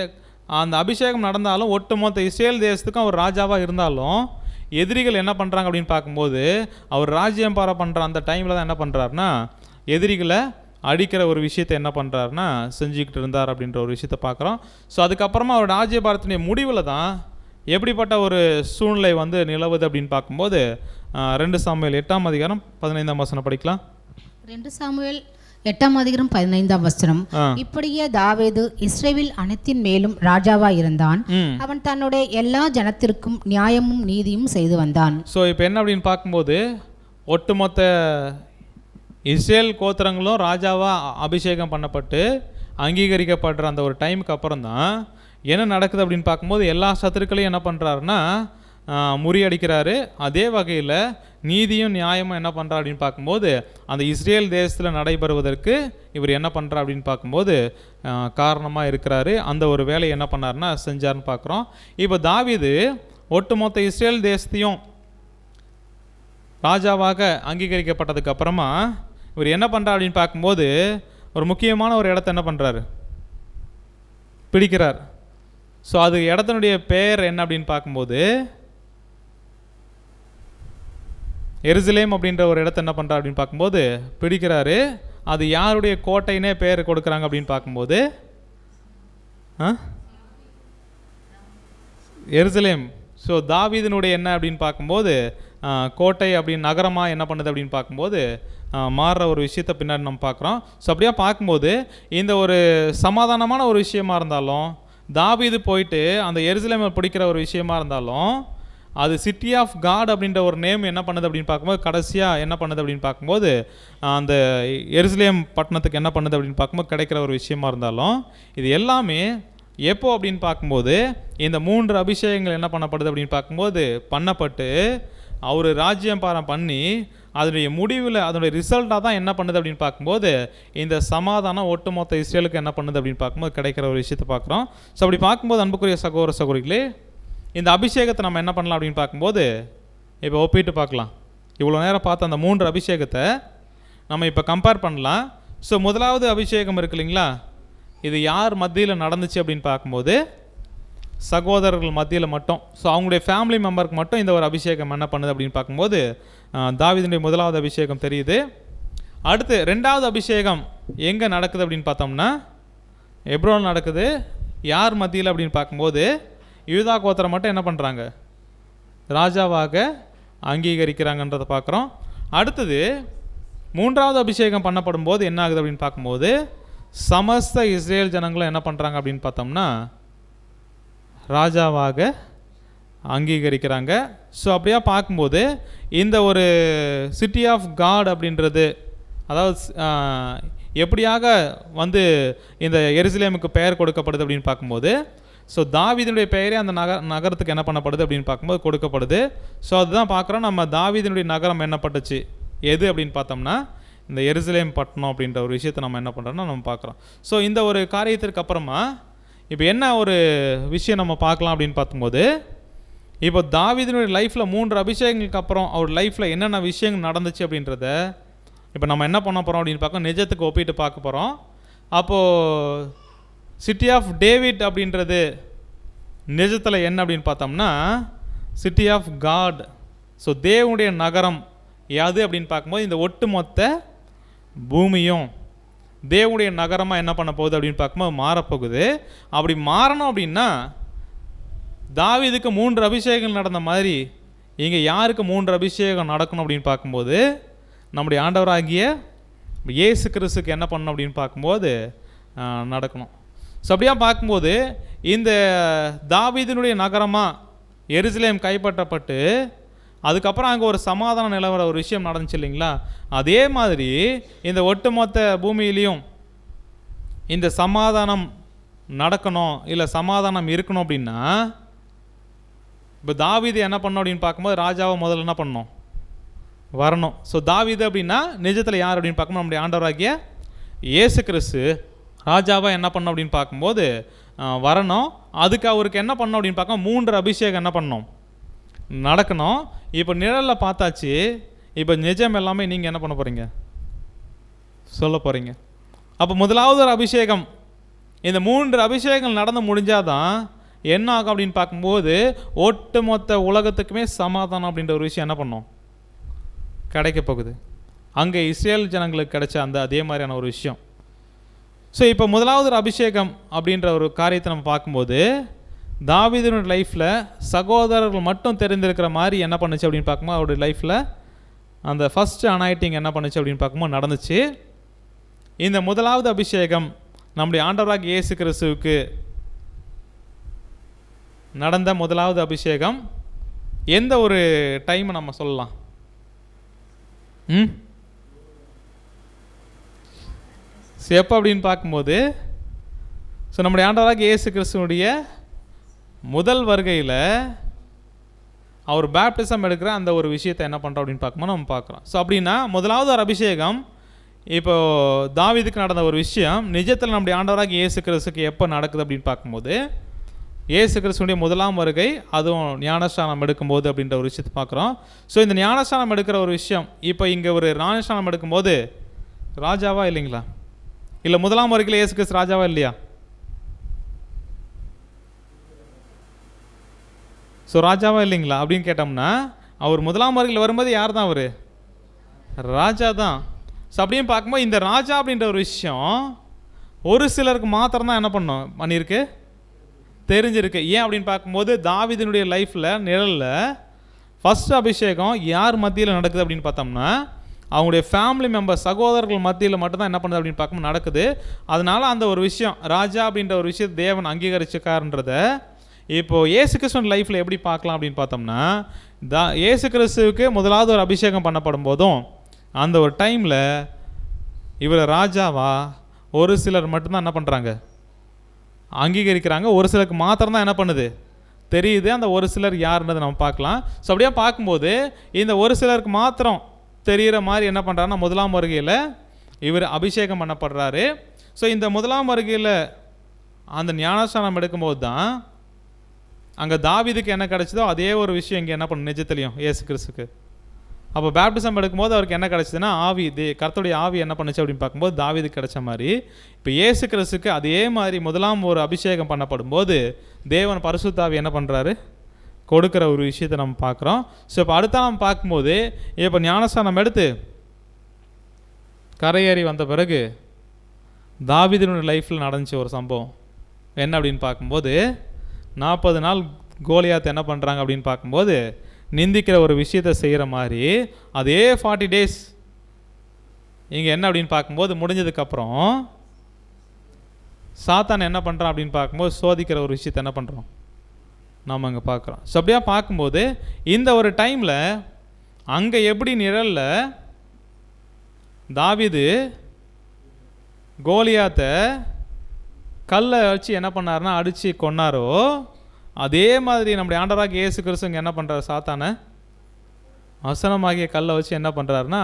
அந்த அபிஷேகம் நடந்தாலும் ஒட்டுமொத்த இஸ்ரேல் தேசத்துக்கும் அவர் ராஜாவாக இருந்தாலும் எதிரிகள் என்ன பண்ணுறாங்க அப்படின்னு பார்க்கும்போது அவர் ராஜ்யம் பார பண்ணுற அந்த டைமில் தான் என்ன பண்ணுறாருனா எதிரிகளை அடிக்கிற ஒரு விஷயத்தை என்ன பண்ணுறாருனா செஞ்சுக்கிட்டு இருந்தார் அப்படின்ற ஒரு விஷயத்தை பார்க்குறோம். ஸோ அதுக்கப்புறமா அவர் ராஜ்யபாரத்தினுடைய முடிவில் தான் எப்படிப்பட்ட ஒரு சூழ்நிலை வந்து நிலவுது அப்படின்னு பார்க்கும்போது 2 சாமுவேல் 8ஆம் அதிகாரம் 15ஆம் வசனம் படிக்கலாம். 2 சாமுவேல் 8ஆம் அதிகாரம் 15ஆம் வசனம். இப்படியே தாவீது இஸ்ரவேல் அனைத்தின் மேலும் ராஜாவா இருந்தான். அவன் தன்னுடைய எல்லா ஜனத்திற்கும் நியாயமும் நீதியும் செய்து வந்தான். ஸோ இப்போ என்ன அப்படின்னு பார்க்கும்போது ஒட்டுமொத்த இஸ்ரேல் கோத்திரங்களும் ராஜாவாக அபிஷேகம் பண்ணப்பட்டு அங்கீகரிக்கப்படுற அந்த ஒரு டைமுக்கு அப்புறம் தான் என்ன நடக்குது அப்படின்னு பார்க்கும்போது எல்லா சத்துருக்களையும் என்ன பண்ணுறாருன்னா முறியடிக்கிறாரு. அதே வகையில் நீதியும் நியாயமும் என்ன பண்ணுறா அப்படின்னு பார்க்கும்போது அந்த இஸ்ரேல் தேசத்தில் நடைபெறுவதற்கு இவர் என்ன பண்ணுறா அப்படின்னு பார்க்கும்போது காரணமாக இருக்கிறாரு. அந்த ஒரு வேலையை என்ன பண்ணாருன்னா செஞ்சார்னு பார்க்குறோம். இப்போ தாவீது ஒட்டுமொத்த இஸ்ரேல் தேசத்தையும் ராஜாவாக அங்கீகரிக்கப்பட்டதுக்கு அப்புறமா இவர் என்ன பண்ணுறா அப்படின்னு பார்க்கும்போது ஒரு முக்கியமான ஒரு இடத்த என்ன பண்ணுறாரு, பிடிக்கிறார். ஸோ அது இடத்தினுடைய பெயர் என்ன அப்படின்னு பார்க்கும்போது எருசலேம் அப்படின்ற ஒரு இடத்த என்ன பண்ணுறா அப்படின்னு பார்க்கும்போது பிடிக்கிறாரு. அது யாருடைய கோட்டைன்னே பேர் கொடுக்குறாங்க அப்படின்னு பார்க்கும்போது எருசலேம். ஸோ தாவீதினுடைய என்ன அப்படின்னு பார்க்கும்போது கோட்டை அப்படின்னு நகரமாக என்ன பண்ணுது அப்படின்னு பார்க்கும்போது மாறுற ஒரு விஷயத்தை பின்னாடி நம்ம பார்க்குறோம். ஸோ அப்படியே பார்க்கும்போது இந்த ஒரு சமாதானமான ஒரு விஷயமா இருந்தாலும் தாவீது போயிட்டு அந்த எருசலேமை பிடிக்கிற ஒரு விஷயமா இருந்தாலும் அது சிட்டி ஆஃப் காட் அப்படின்ற ஒரு நேம் என்ன பண்ணுது அப்படின்னு பார்க்கும்போது கடைசியாக என்ன பண்ணுது அப்படின்னு பார்க்கும்போது அந்த எருசலேம் பட்டணத்துக்கு என்ன பண்ணுது அப்படின்னு பார்க்கும்போது கிடைக்கிற ஒரு விஷயமா இருந்தாலும் இது எல்லாமே எப்போ அப்படின்னு பார்க்கும்போது இந்த 3 அபிஷேகங்கள் என்ன பண்ணப்படுது அப்படின்னு பார்க்கும்போது பண்ணப்பட்டு அவர் ராஜ்யம் பாரம் பண்ணி அதனுடைய முடிவில் அதனுடைய ரிசல்ட்டாக தான் என்ன பண்ணுது அப்படின்னு பார்க்கும்போது இந்த சமாதானம் ஒட்டுமொத்த இஸ்ரேலுக்கு என்ன பண்ணுது அப்படின்னு பார்க்கும்போது கிடைக்கிற ஒரு விஷயத்தை பார்க்குறோம். ஸோ அப்படி பார்க்கும்போது அன்புக்குரிய சகோதர சகோதரிகளே, இந்த அபிஷேகத்தை நம்ம என்ன பண்ணலாம் அப்படின்னு பார்க்கும்போது இப்போ ஒப்பிட்டு பார்க்கலாம். இவ்வளோ நேரம் பார்த்த அந்த 3 அபிஷேகத்தை நம்ம இப்போ கம்பேர் பண்ணலாம். ஸோ முதலாவது அபிஷேகம் இருக்கு இல்லைங்களா, இது யார் மத்தியில் நடந்துச்சு அப்படின்னு பார்க்கும்போது சகோதரர்கள் மத்தியில் மட்டும், ஸோ அவங்களுடைய ஃபேமிலி மெம்பருக்கு மட்டும் இந்த ஒரு அபிஷேகம் என்ன பண்ணுது அப்படின்னு பார்க்கும்போது தாவீதுடைய முதலாவது அபிஷேகம் தெரியுது. அடுத்து 2வது அபிஷேகம் எங்கே நடக்குது அப்படின்னு பார்த்தோம்னா எப்ரோன் நடக்குது. யார் மத்தியில் அப்படின்னு பார்க்கும்போது யூதா கோத்திரம் மட்டும் என்ன பண்ணுறாங்க, ராஜாவாக அங்கீகரிக்கிறாங்கன்றதை பார்க்குறோம். அடுத்தது 3வது அபிஷேகம் பண்ணப்படும் போது என்ன ஆகுது அப்படின்னு பார்க்கும்போது சமஸ்த இஸ்ரேல் ஜனங்களும் என்ன பண்ணுறாங்க அப்படின்னு பார்த்தோம்னா ராஜாவாக அங்கீகரிக்கிறாங்க. ஸோ அப்படியா பார்க்கும்போது இந்த ஒரு சிட்டி ஆஃப் காட் அப்படின்றது, அதாவது எப்படியாக வந்து இந்த எருசலேமுக்கு பெயர் கொடுக்கப்படுது அப்படின்னு பார்க்கும்போது ஸோ தாவீதினுடைய பெயரே அந்த நகரத்துக்கு என்ன பண்ணப்படுது அப்படின்னு பார்க்கும்போது கொடுக்கப்படுது. ஸோ அதுதான் பார்க்குறோம். நம்ம தாவீதினுடைய நகரம் என்னப்பட்டுச்சு எது அப்படின்னு பார்த்தோம்னா இந்த எருசலேம் பட்டணம் அப்படின்ற ஒரு விஷயத்தை நம்ம என்ன பண்ணுறோம்னா நம்ம பார்க்குறோம். ஸோ இந்த ஒரு காரியத்திற்கு அப்புறமா இப்போ என்ன ஒரு விஷயம் நம்ம பார்க்கலாம் அப்படின்னு பார்க்கும்போது இப்போ தாவீதினுடைய லைஃப்பில் 3 அபிஷேகங்களுக்கு அப்புறம் அவர் லைஃப்பில் என்னென்ன விஷயங்கள் நடந்துச்சு அப்படின்றத இப்போ நம்ம என்ன பண்ண போகிறோம் அப்படின்னு பார்க்க நிஜத்துக்கு ஒப்பிட்டு பார்க்க போகிறோம். அப்போது சிட்டி ஆஃப் டேவிட் அப்படின்றது நிஜத்தில் என்ன அப்படின்னு பார்த்தோம்னா சிட்டி ஆஃப் காட், ஸோ தேவனுடைய நகரம் யாது அப்படின்னு பார்க்கும்போது இந்த ஒட்டுமொத்த பூமியும் தேவனுடைய நகரமாக என்ன பண்ண போகுது அப்படின்னு பார்க்கும்போது மாறப்போகுது. அப்படி மாறணும் அப்படின்னா தாவீதுக்கு 3 அபிஷேகங்கள் நடந்த மாதிரி இங்கே யாருக்கு 3 அபிஷேகம் நடக்கணும் அப்படின்னு பார்க்கும்போது நம்முடைய ஆண்டவராகிய இயேசு கிறிஸ்துக்கு என்ன பண்ணணும் அப்படின்னு பார்க்கும்போது நடக்கணும். ஸோ அப்படியா பார்க்கும்போது இந்த தாவீதினுடைய நகரமாக எருசலேம் கைப்பற்றப்பட்டு அதுக்கப்புறம் அங்கே ஒரு சமாதானம் நிலவர ஒரு விஷயம் நடந்துச்சு இல்லைங்களா, அதே மாதிரி இந்த ஒட்டுமொத்த பூமியிலையும் இந்த சமாதானம் நடக்கணும் இல்லை சமாதானம் இருக்கணும் அப்படின்னா இப்போ தாவீது என்ன பண்ணணும் அப்படின்னு பார்க்கும்போது ராஜாவை முதல்ல என்ன பண்ணணும், வரணும். ஸோ தாவீது அப்படின்னா நிஜத்தில் யார் அப்படின்னு பார்க்கும்போது நம்முடைய ஆண்டவராகிய இயேசு கிறிஸ்து ராஜாவாக என்ன பண்ணணும் அப்படின்னு பார்க்கும்போது வரணும். அதுக்கு அவருக்கு என்ன பண்ணணும் அப்படின்னு பார்க்க 3 அபிஷேகம் என்ன பண்ணணும் நடக்கணும். இப்போ நிழலில் பார்த்தாச்சு, இப்போ நிஜம் எல்லாமே நீங்கள் என்ன பண்ண போகிறீங்க சொல்ல போகிறீங்க. அப்போ முதலாவது ஒரு அபிஷேகம், இந்த 3 அபிஷேகங்கள் நடந்து முடிஞ்சாதான் என்ன ஆகும் அப்படின்னு பார்க்கும்போது ஒட்டுமொத்த உலகத்துக்குமே சமாதானம் அப்படின்ற ஒரு விஷயம் என்ன பண்ணோம் கிடைக்க போகுது. அங்கே இஸ்ரேல் ஜனங்களுக்கு கிடைச்ச அந்த அதே மாதிரியான ஒரு விஷயம். ஸோ இப்போ முதலாவது ஒரு அபிஷேகம் அப்படின்ற ஒரு காரியத்தை நம்ம பார்க்கும்போது தாவீதுனுடைய லைஃப்பில் சகோதரர்கள் மட்டும் தெரிந்திருக்கிற மாதிரி என்ன பண்ணுச்சு அப்படின்னு பார்க்கும்போது அவருடைய லைஃப்பில் அந்த ஃபஸ்ட்டு அனாயிட்டிங் என்ன பண்ணுச்சு அப்படின்னு பார்க்கும்போது நடந்துச்சு. இந்த முதலாவது அபிஷேகம் நம்முடைய ஆண்டவராகிய இயேசு கிறிஸ்துவுக்கு நடந்த முதலாவது அபிஷேகம் எந்த ஒரு டைமை நம்ம சொல்லலாம்? எப்போ அப்படின்னு பார்க்கும்போது ஸோ நம்முடைய ஆண்டவராகிய இயேசு கிறிஸ்துவனுடைய முதல் வருகையில் அவர் பேப்டிசம் எடுக்கிற அந்த ஒரு விஷயத்தை என்ன பண்ணுறோம் அப்படின்னு பார்க்கும்போது நம்ம பார்க்குறோம். ஸோ அப்படின்னா முதலாவது ஒரு அபிஷேகம் இப்போது தாவீதுக்கு நடந்த ஒரு விஷயம் நிஜத்தில் நம்முடைய ஆண்டவராகிய இயேசு கிறிஸ்துக்கு எப்போ நடக்குது அப்படின்னு பார்க்கும்போது இயேசு கிறிஸ்துவனுடைய முதலாம் வருகை, அதுவும் ஞானஸ்நானம் எடுக்கும்போது அப்படின்ற ஒரு விஷயத்தை பார்க்குறோம். ஸோ இந்த ஞானஸ்நானம் எடுக்கிற ஒரு விஷயம் இப்போ இங்கே ஒரு ஞானஸ்நானம் எடுக்கும்போது ராஜாவா இல்லைங்களா, இல்லை முதலாம் வருகையில் இயேசு கிறிஸ்து ராஜாவா இல்லையா? ஸோ ராஜாவா இல்லைங்களா அப்படின்னு கேட்டோம்னா அவர் முதலாம் வருகையில் வரும்போது யார் தான், அவர் ராஜா தான். ஸோ அப்படியும் பார்க்கும்போது இந்த ராஜா அப்படின்ற ஒரு விஷயம் ஒரு சிலருக்கு மாத்திரம்தான் என்ன பண்ணியிருக்கு தெரிஞ்சிருக்கு. ஏன் அப்படின்னு பார்க்கும்போது தாவீதினுடைய லைஃப்பில் நிழலில் ஃபஸ்ட் அபிஷேகம் யார் மத்தியில் நடக்குது அப்படின்னு பார்த்தோம்னா அவங்களுடைய ஃபேமிலி மெம்பர் சகோதரர்கள் மத்தியில் மட்டும்தான் என்ன பண்ணுது அப்படின்னு பார்க்கும்போது நடக்குது. அதனால் அந்த ஒரு விஷயம் ராஜா அப்படின்ற ஒரு விஷயத்தை தேவன் அங்கீகரிச்சுக்காருன்றத இப்போது இயேசு கிறிஸ்துவின் லைஃப்பில் எப்படி பார்க்கலாம் அப்படின்னு பார்த்தோம்னா, இயேசு கிறிஸ்துவுக்கு முதலாவது ஒரு அபிஷேகம் பண்ணப்படும் போதும் அந்த ஒரு டைமில் இவர் ராஜாவா ஒரு சிலர் மட்டும்தான் என்ன பண்ணுறாங்க, அங்கீகரிக்கிறாங்க. ஒரு சிலருக்கு மாத்திரம் தான் என்ன பண்ணுது, தெரியுது. அந்த ஒரு சிலர் யாருன்றதை நம்ம பார்க்கலாம். ஸோ அப்படியே பார்க்கும்போது இந்த ஒரு சிலருக்கு மாத்திரம் தெரிகிற மாதிரி என்ன பண்ணுறாருன்னா, முதலாம் வருகையில் இவர் அபிஷேகம் பண்ணப்படுறாரு. ஸோ இந்த முதலாம் வருகையில் அந்த ஞானஸ்நானம் எடுக்கும்போது தான் அங்கே தாவீதுக்கு என்ன கிடைச்சதோ அதே ஒரு விஷயம் இங்கே என்ன பண்ண நிஜத்துலையும் இயேசு கிறிஸ்துக்கு. அப்போ பேப்டிசம் எடுக்கும்போது அவருக்கு என்ன கிடைச்சதுன்னா, ஆவி கர்த்தருடைய ஆவி என்ன பண்ணுச்சு அப்படின்னு பார்க்கும்போது தாவீதுக்கு கிடைச்ச மாதிரி இப்போ இயேசு கிறிஸ்துக்கு அதே மாதிரி முதலாம் ஒரு அபிஷேகம் பண்ணப்படும் போது தேவன் பரிசுத்த ஆவி என்ன பண்ணுறாரு, கொடுக்குற ஒரு விஷயத்தை நம்ம பார்க்குறோம். ஸோ இப்போ அடுத்த நம்ம பார்க்கும்போது இப்போ ஞானஸ்நானம் எடுத்து கரையேறி வந்த பிறகு தாவீதினுடைய லைஃப்பில் நடந்துச்சு ஒரு சம்பவம். என்ன அப்படின்னு பார்க்கும்போது 40 நாள் கோலியாத் என்ன பண்ணுறாங்க அப்படின்னு பார்க்கும்போது நிந்திக்கிற ஒரு விஷயத்தை செய்கிற மாதிரி அதே 40 days இங்கே என்ன அப்படின்னு பார்க்கும்போது முடிஞ்சதுக்கப்புறம் சாத்தான் என்ன பண்ணுறான் அப்படின்னு பார்க்கும்போது சோதிக்கிற ஒரு விஷயத்தை என்ன பண்ணுறோம் நாம் அங்கே பார்க்குறோம். ஸோ அப்படியே பார்க்கும்போது இந்த ஒரு டைமில் அங்கே எப்படி நிழலில் தாவீது கோலியாத்தை கல்லை வச்சு என்ன பண்ணாருன்னா அடித்து கொன்னாரோ அதே மாதிரி நம்முடைய ஆண்டவராகிய இயேசு கிறிஸ்து என்ன பண்ணுறாரு, சாத்தானை வசனமாகிய கல்லை வச்சு என்ன பண்ணுறாருன்னா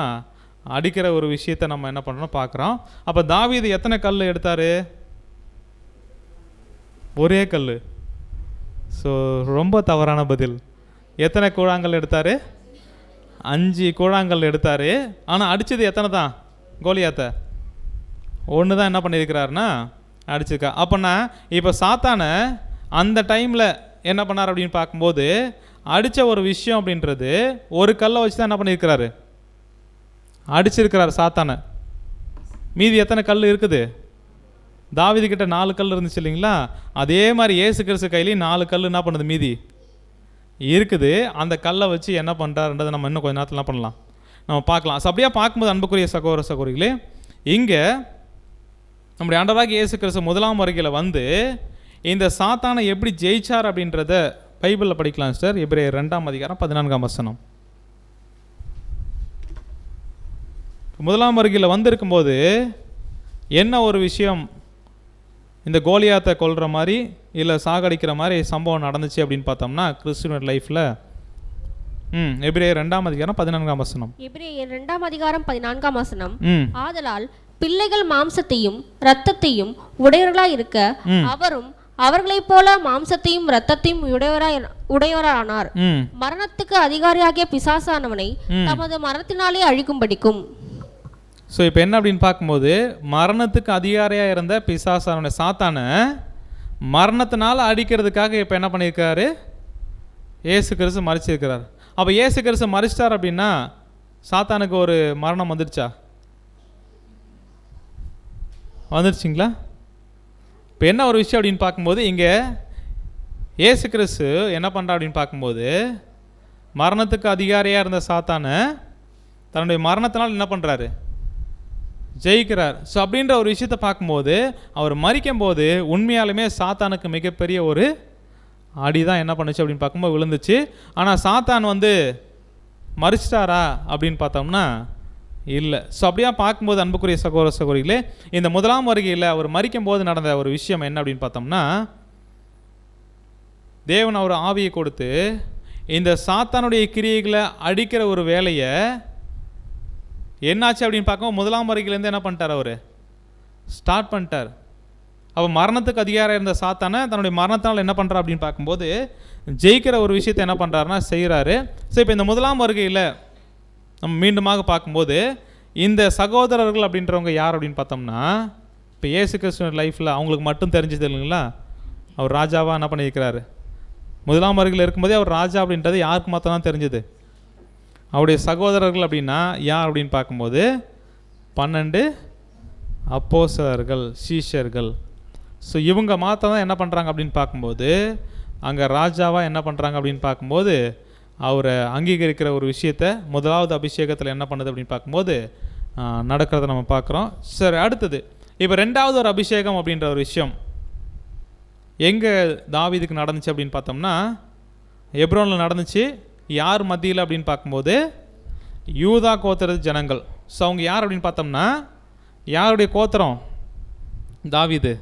அடிக்கிற ஒரு விஷயத்தை நம்ம என்ன பண்ணுறோம் பார்க்குறோம். அப்போ தாவீது எத்தனை கல் எடுத்தார், ஒரே கல். ஸோ ரொம்ப தவறான பதில். எத்தனை கூழாங்கல் எடுத்தார், 5 கூழாங்கல் எடுத்தார். ஆனால் அடித்தது எத்தனை தான், கோலியாத்தை ஒன்று தான் என்ன பண்ணியிருக்கிறாருன்னா அடிச்சிருக்கா. அப்போனா இப்போ சாத்தானை அந்த டைமில் என்ன பண்ணார் அப்படின்னு பார்க்கும்போது அடித்த ஒரு விஷயம் அப்படின்றது ஒரு கல்லை வச்சு தான் என்ன பண்ணியிருக்கிறாரு, அடிச்சிருக்கிறார் சாத்தானை. மீதி எத்தனை கல் இருக்குது, தாவீது கிட்ட 4 கல் இருந்துச்சு இல்லைங்களா, அதே மாதிரி இயேசு கிறிஸ்து கையிலையும் 4 கல் என்ன பண்ணுது மீதி இருக்குது. அந்த கல்லை வச்சு என்ன பண்ணுறாருன்றதை நம்ம இன்னும் கொஞ்ச நேரத்தில் என்ன பண்ணலாம் நம்ம பார்க்கலாம். ஸோ அப்படியே பார்க்கும்போது அன்புக்குரிய சகோதர சகோதரிகளே, இங்கே நம்முடைய ஆண்டவராகிய இயேசு கிறிஸ்து முதலாம் வருகையில் வந்து இந்த சாத்தானை எப்படி ஜெயிச்சார் அப்படின்றத பைபிளில் படிக்கலாம் சார். எபிரேயர் 2ஆம் அதிகாரம் 14ஆம் வசனம். முதலாம் வருகையில் வந்திருக்கும்போது என்ன ஒரு விஷயம் இந்த கோலியாத்தை கொல்ற மாதிரி இல்லை சாகடிக்கிற மாதிரி சம்பவம் நடந்துச்சு அப்படின்னு பார்த்தோம்னா கிறிஸ்துவின் லைஃப்பில் எபிரேயர் 2ஆம் அதிகாரம் 14ஆம் வசனம். எபிரேயர் 2ஆம் அதிகாரம் 14ஆம் வசனம். ஆதலால் பிள்ளைகள் மாம்சத்தையும் இரத்தத்தையும் உடையவர்களாய் இருக்க அவரும் அவர்களைப் போல மாம்சத்தையும் இரத்தத்தையும் உடையவரானார். மரணத்துக்கு அதிகாரியாகிய பிசாசானவனை தமது மரணத்தினாலே அழிக்கும்படிக்கும். ஸோ இப்போ என்ன அப்படின்னு பார்க்கும்போது மரணத்துக்கு அதிகாரியாக இருந்த பிசாசானவனை சாத்தானை மரணத்தினால அடிக்கிறதுக்காக இப்போ என்ன பண்ணியிருக்காரு, இயேசு கிறிஸ்து மறிச்சிருக்கிறார். அப்போ இயேசு கிறிஸ்து மறிச்சிட்டார் அப்படின்னா சாத்தானுக்கு ஒரு மரணம் வந்துடுச்சா, வந்துடுச்சிங்களா? இப்போ என்ன ஒரு விஷயம் அப்படின்னு பார்க்கும்போது இங்கே இயேசு கிறிஸ்து என்ன பண்ணுறா அப்படின்னு பார்க்கும்போது மரணத்துக்கு அதிகாரியாக இருந்த சாத்தானை தன்னுடைய மரணத்தினால் என்ன பண்ணுறாரு, ஜெயிக்கிறார். ஸோ அப்படின்ற ஒரு விஷயத்தை பார்க்கும்போது அவர் மரிக்கும் போது உண்மையாலுமே சாத்தானுக்கு மிகப்பெரிய ஒரு அடி தான் என்ன பண்ணுச்சு அப்படின்னு பார்க்கும்போது விழுந்துச்சு. ஆனால் சாத்தான் வந்து மறிச்சிட்டாரா அப்படின்னு பார்த்தோம்னா இல்லை. ஸோ அப்படியா பார்க்கும்போது அன்புக்குரிய சகோதர சகோதரிகளே, இந்த முதலாம் வருகையில் அவர் மரிக்கும் போது நடந்த ஒரு விஷயம் என்ன அப்படின்னு பார்த்தோம்னா தேவன் அவர் ஆவியை கொடுத்து இந்த சாத்தானுடைய கிரியைகளை அடிக்கிற ஒரு வேலையை என்னாச்சு அப்படின்னு பார்க்கும்போது முதலாம் வருகையிலேருந்து என்ன பண்ணிட்டார், அவர் ஸ்டார்ட் பண்ணிட்டார். அப்போ மரணத்துக்கு அதிகாரம் இருந்த சாத்தானை தன்னுடைய மரணத்தினால் என்ன பண்ணுறா அப்படின்னு பார்க்கும்போது ஜெயிக்கிற ஒரு விஷயத்தை என்ன பண்ணுறாருன்னா செய்கிறாரு. ஸோ இப்போ இந்த முதலாம் வருகையில் நம்ம மீண்டுமாக பார்க்கும்போது இந்த சகோதரர்கள் அப்படின்றவங்க யார் அப்படின்னு பார்த்தோம்னா இப்போ இயேசு கிறிஸ்துவின் லைஃப்பில் அவங்களுக்கு மட்டும் தெரிஞ்சது இல்லைங்களா, அவர் ராஜாவாக என்ன பண்ணியிருக்கிறாரு. முதலாம் வருகையில் இருக்கும்போதே அவர் ராஜா அப்படின்றது யாருக்கு மாத்திரம் தான் தெரிஞ்சது. அவருடைய சகோதரர்கள் அப்படின்னா யார் அப்படின்னு பார்க்கும்போது 12 அப்போஸ்தலர்கள், சீஷர்கள். ஸோ இவங்க மாத்திரம் தான் என்ன பண்ணுறாங்க அப்படின்னு பார்க்கும்போது அங்கே ராஜாவாக என்ன பண்ணுறாங்க அப்படின்னு பார்க்கும்போது அவரை அங்கீகரிக்கிற ஒரு விஷயத்தை முதலாவது அபிஷேகத்தில் என்ன பண்ணுது அப்படின்னு பார்க்கும்போது நடக்கிறத நம்ம பார்க்குறோம். சரி, அடுத்தது இப்போ 2வது ஒரு அபிஷேகம் அப்படின்ற ஒரு விஷயம் எங்கே தாவீதுக்கு நடந்துச்சு அப்படின்னு பார்த்தோம்னா எப்ரோனில் நடந்துச்சு. யார் மத்தியில் அப்படின்னு பார்க்கும்போது யூதா கோத்திர ஜனங்கள். ஸோ அவங்க யார் அப்படின்னு பார்த்தோம்னா யாருடைய கோத்திரம்? தாவீது.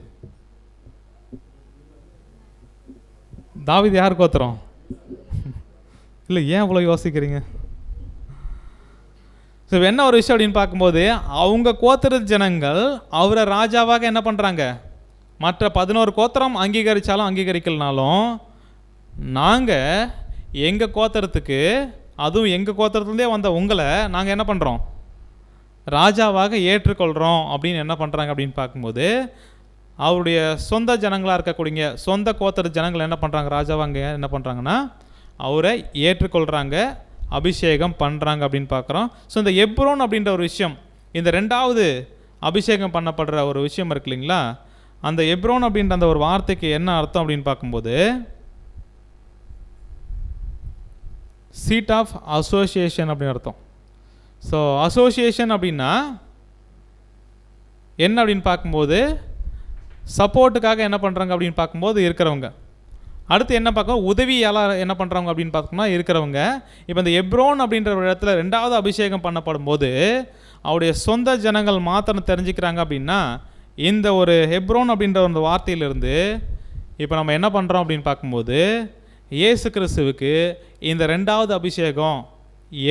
தாவீது யார் கோத்திரம்? இல்லை, ஏன் அவ்வளோ யோசிக்கிறீங்க? ஸோ என்ன ஒரு விஷயம் அப்படின்னு பார்க்கும்போது அவங்க கோத்திர ஜனங்கள் அவரை ராஜாவாக என்ன பண்ணுறாங்க? மற்ற 11 கோத்திரம் அங்கீகரித்தாலும் அங்கீகரிக்கலனாலும் நாங்கள் எங்கள் கோத்திரத்துக்கு, அதுவும் எங்கள் கோத்திரத்துலேயே வந்த உங்களை நாங்கள் என்ன பண்ணுறோம்? ராஜாவாக ஏற்றுக்கொள்கிறோம் அப்படின்னு என்ன பண்ணுறாங்க அப்படின்னு பார்க்கும்போது அவருடைய சொந்த ஜனங்களாக இருக்கக்கூடிய சொந்த கோத்திர ஜனங்கள் என்ன பண்ணுறாங்க? ராஜாவாங்க என்ன பண்ணுறாங்கன்னா அவரை ஏற்றுக்கொள்கிறாங்க, அபிஷேகம் பண்ணுறாங்க அப்படின்னு பார்க்குறோம். ஸோ இந்த எப்ரோன் அப்படின்ற ஒரு விஷயம், இந்த 2வது அபிஷேகம் பண்ணப்படுற ஒரு விஷயம் இருக்கு இல்லைங்களா, அந்த எப்ரோன் அப்படின்ற அந்த ஒரு வார்த்தைக்கு என்ன அர்த்தம் அப்படின்னு பார்க்கும்போது சீட் ஆஃப் அசோசியேஷன் அப்படின்னு அர்த்தம். ஸோ அசோசியேஷன் அப்படின்னா என்ன அப்படின்னு பார்க்கும்போது சப்போர்ட்டுக்காக என்ன பண்ணுறாங்க அப்படின்னு பார்க்கும்போது இருக்கிறவங்க. அடுத்து என்ன பார்க்க உதவியால் என்ன பண்ணுறவங்க அப்படின்னு பார்த்தோம்னா இருக்கிறவங்க. இப்போ இந்த எப்ரோன் அப்படின்ற ஒரு இடத்துல 2வது அபிஷேகம் பண்ணப்படும் போது அவருடைய சொந்த ஜனங்கள் மாத்திரம் தெரிஞ்சுக்கிறாங்க அப்படின்னா இந்த ஒரு எப்ரோன் அப்படின்ற ஒரு வார்த்தையிலிருந்து இப்போ நம்ம என்ன பண்ணுறோம் அப்படின்னு பார்க்கும்போது இயேசு கிறிஸ்துவுக்கு இந்த 2வது அபிஷேகம்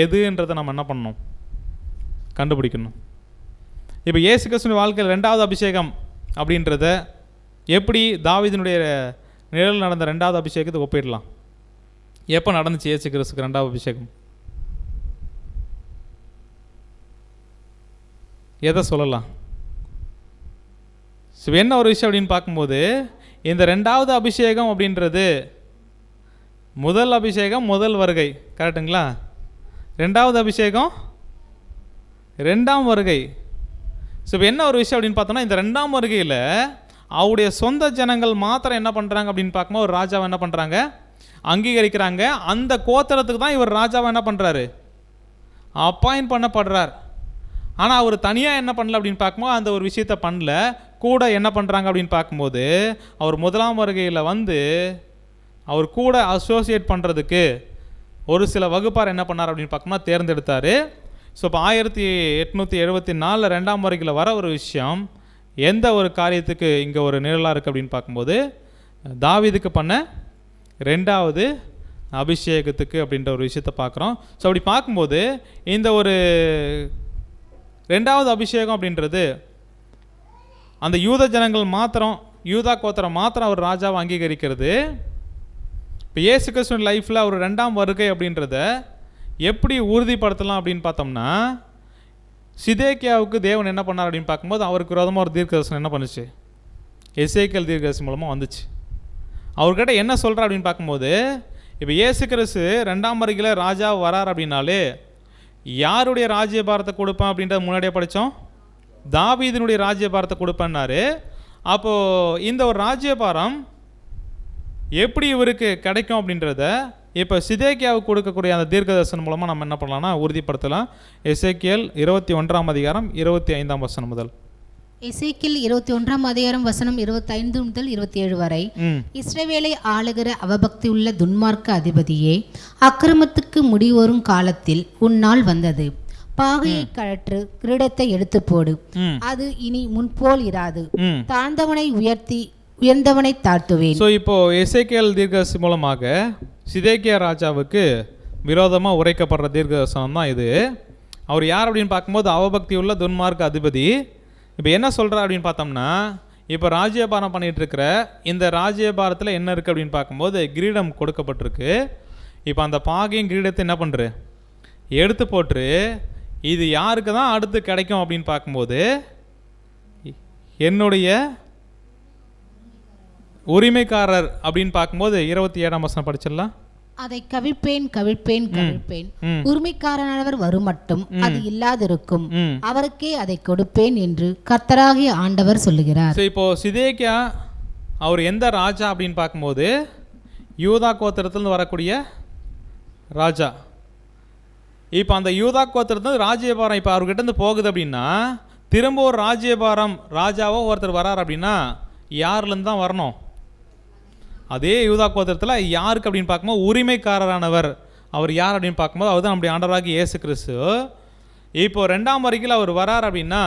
எதுன்றதை நம்ம என்ன பண்ணணும்? கண்டுபிடிக்கணும். இப்போ இயேசு கிறிஸ்துவின் வாழ்க்கையில் 2வது அபிஷேகம் அப்படின்றத எப்படி தாவீதினுடைய நிழல் நடந்த 2வது அபிஷேகத்தை ஒப்பிடலாம்? எப்போ நடந்துச்சு இயேசு கிறிஸ்துக்கு 2வது அபிஷேகம்? எதை சொல்லலாம்? ஸோ என்ன ஒரு விஷயம் அப்படின்னு பார்க்கும்போது இந்த 2வது அபிஷேகம் அப்படின்றது முதல் அபிஷேகம் முதல் வருகை, கரெக்டுங்களா? 2வது அபிஷேகம் 2ஆம் வருகை. ஸோ இப்போ என்ன ஒரு விஷயம் அப்படின்னு பார்த்தோம்னா இந்த 2ஆம் வருகையில் அவருடைய சொந்த ஜனங்கள் மாத்திரம் என்ன பண்ணுறாங்க அப்படின்னு பார்க்கும்போது ஒரு ராஜாவை என்ன பண்ணுறாங்க? அங்கீகரிக்கிறாங்க. அந்த கோத்திரத்துக்கு தான் இவர் ராஜாவை என்ன பண்ணுறாரு? அப்பாயிண்ட் பண்ணப்படுறார். ஆனால் அவர் தனியாக என்ன பண்ணல அப்படின்னு பார்க்கும்போது அந்த ஒரு விஷயத்தை பண்ணல. கூட என்ன பண்ணுறாங்க அப்படின்னு பார்க்கும்போது அவர் முதலாம் வருகையில் வந்து அவர் கூட அசோசியேட் பண்ணுறதுக்கு ஒரு சில வகுப்பார் என்ன பண்ணார் அப்படின்னு பார்க்கும்போது தேர்ந்தெடுத்தார். ஸோ இப்போ 1874 2ஆம் வருகையில் வர ஒரு விஷயம் எந்த ஒரு காரியத்துக்கு இங்கே ஒரு நிழலாக இருக்குது அப்படின்னு பார்க்கும்போது தாவீதுக்கு பண்ண 2வது அபிஷேகத்துக்கு அப்படின்ற ஒரு விஷயத்தை பார்க்குறோம். ஸோ அப்படி பார்க்கும்போது இந்த ஒரு 2வது அபிஷேகம் அப்படின்றது அந்த யூத ஜனங்கள் மாத்திரம், யூதா கோத்திரம் மாத்திரம் அவர் ராஜாவை அங்கீகரிக்கிறது. இப்போ இயேசு கிறிஸ்துவின் லைஃப்பில் அவர் 2ஆம் வருகை அப்படின்றத எப்படி உறுதிப்படுத்தலாம் அப்படின்னு பார்த்தோம்னா சிதேக்கியாவுக்கு தேவன் என்ன பண்ணார் அப்படின்னு பார்க்கும்போது அவருக்கு விரோதமாக ஒரு தீர்க்கதரிசனம் என்ன பண்ணுச்சு? எசேக்கியேல் தீர்க்கதரிசி மூலமாக வந்துச்சு. அவர்கிட்ட என்ன சொல்கிறார் அப்படின்னு பார்க்கும்போது இப்போ இயேசு கிறிஸ்து 2ஆம் வருகையில் ராஜா வரார் அப்படின்னாலே யாருடைய ராஜ்யபாரத்தை கொடுப்பேன் அப்படின்றத முன்னாடியே படித்தோம். தாவீதினுடைய ராஜ்யபாரத்தை கொடுப்பேன்னாரு. அப்போது இந்த ஒரு ராஜ்யபாரம் எப்படி இவருக்கு கிடைக்கும் அப்படின்றத இப்போ சிதேக்கியாவுக்கு கொடுக்கக்கூடிய அந்த தீர்க்கதரிசனம் மூலமாக நம்ம என்ன பண்ணலாம்னா உறுதிப்படுத்தலாம். எசேக்கியேல் 21ஆம் அதிகாரம் 25ஆம் வசனம் முதல். எசேக்கியேல் 21ஆம் அதிகாரம் வசனம் 25 முதல் 27 வரை. இஸ்ரவேலை ஆளுகிற அவபக்தி உள்ள துன்மார்க்க அதிபதியே, அக்கிரமத்துக்கு முடிவரும் காலத்தில் உன்னால் வந்தது. பாகையை கழற்று, கிரீடத்தை எடுத்து போடு, அது இனி முன்போல் இராது. தாழ்ந்தவனை உயர்த்தி உயர்ந்தவனை தாழ்த்துவேன். ஸோ இப்போ எசேக்கியேல் தீர்க்கதரிசி மூலமாக சிதேக்கியா ராஜாவுக்கு விரோதமாக உரைக்கப்படுற தீர்க்கதரிசனம் தான் இது. அவர் யார் அப்படின்னு பார்க்கும்போது அவபக்தி உள்ள துன்மார்க்க அதிபதி. இப்போ என்ன சொல்கிறார் அப்படின்னு பார்த்தோம்னா இப்போ ராஜ்யபாரம் பண்ணிகிட்டு இருக்கிற இந்த ராஜ்யபாரத்தில் என்ன இருக்குது அப்படின்னு பார்க்கும்போது கிரீடம் கொடுக்கப்பட்டிருக்கு. இப்போ அந்த பாகையும் கிரீடத்தை என்ன பண்ணுற எடுத்து போட்டு இது யாருக்கு தான் அடுத்து கிடைக்கும் அப்படின்னு பார்க்கும்போது என்னுடைய உரிமைக்காரர் அப்படின்னு பார்க்கும்போது 27ஆம் வசனம் படிச்சிடலாம். அதை கவிழ்ப்பேன் கவிழ்ப்பேன் கவிழ்ப்பேன், உரிமைக்காரனவர் வரும் மட்டும் அது இல்லாதிருக்கும், அவருக்கே அதை கொடுப்பேன் என்று கர்த்தராகிய ஆண்டவர் சொல்லுகிறார். இப்போ சிதேக்கியா அவர் எந்த ராஜா அப்படின்னு பார்க்கும்போது யூதா கோத்திரத்திலிருந்து வரக்கூடிய ராஜா. இப்போ அந்த யூதா கோத்திரத்தில் ராஜ்யபாரம் இப்போ அவர்கிட்ட இருந்து போகுது அப்படின்னா திரும்ப ஒரு ராஜ்யபாரம் ராஜாவோ ஒருத்தர் வரார் அப்படின்னா யாருலேருந்து தான் வரணும்? அதே யூதா கோத்திரத்தில் யாருக்கு அப்படின்னு பார்க்கும்போது உரிமைக்காரரானவர் அவர் யார் அப்படின்னு பார்க்கும்போது அவர் தான் நம்முடைய ஆண்டவராகிய இயேசு கிறிஸ்து. இப்போ 2ஆம் வருகையில் அவர் வரார் அப்படின்னா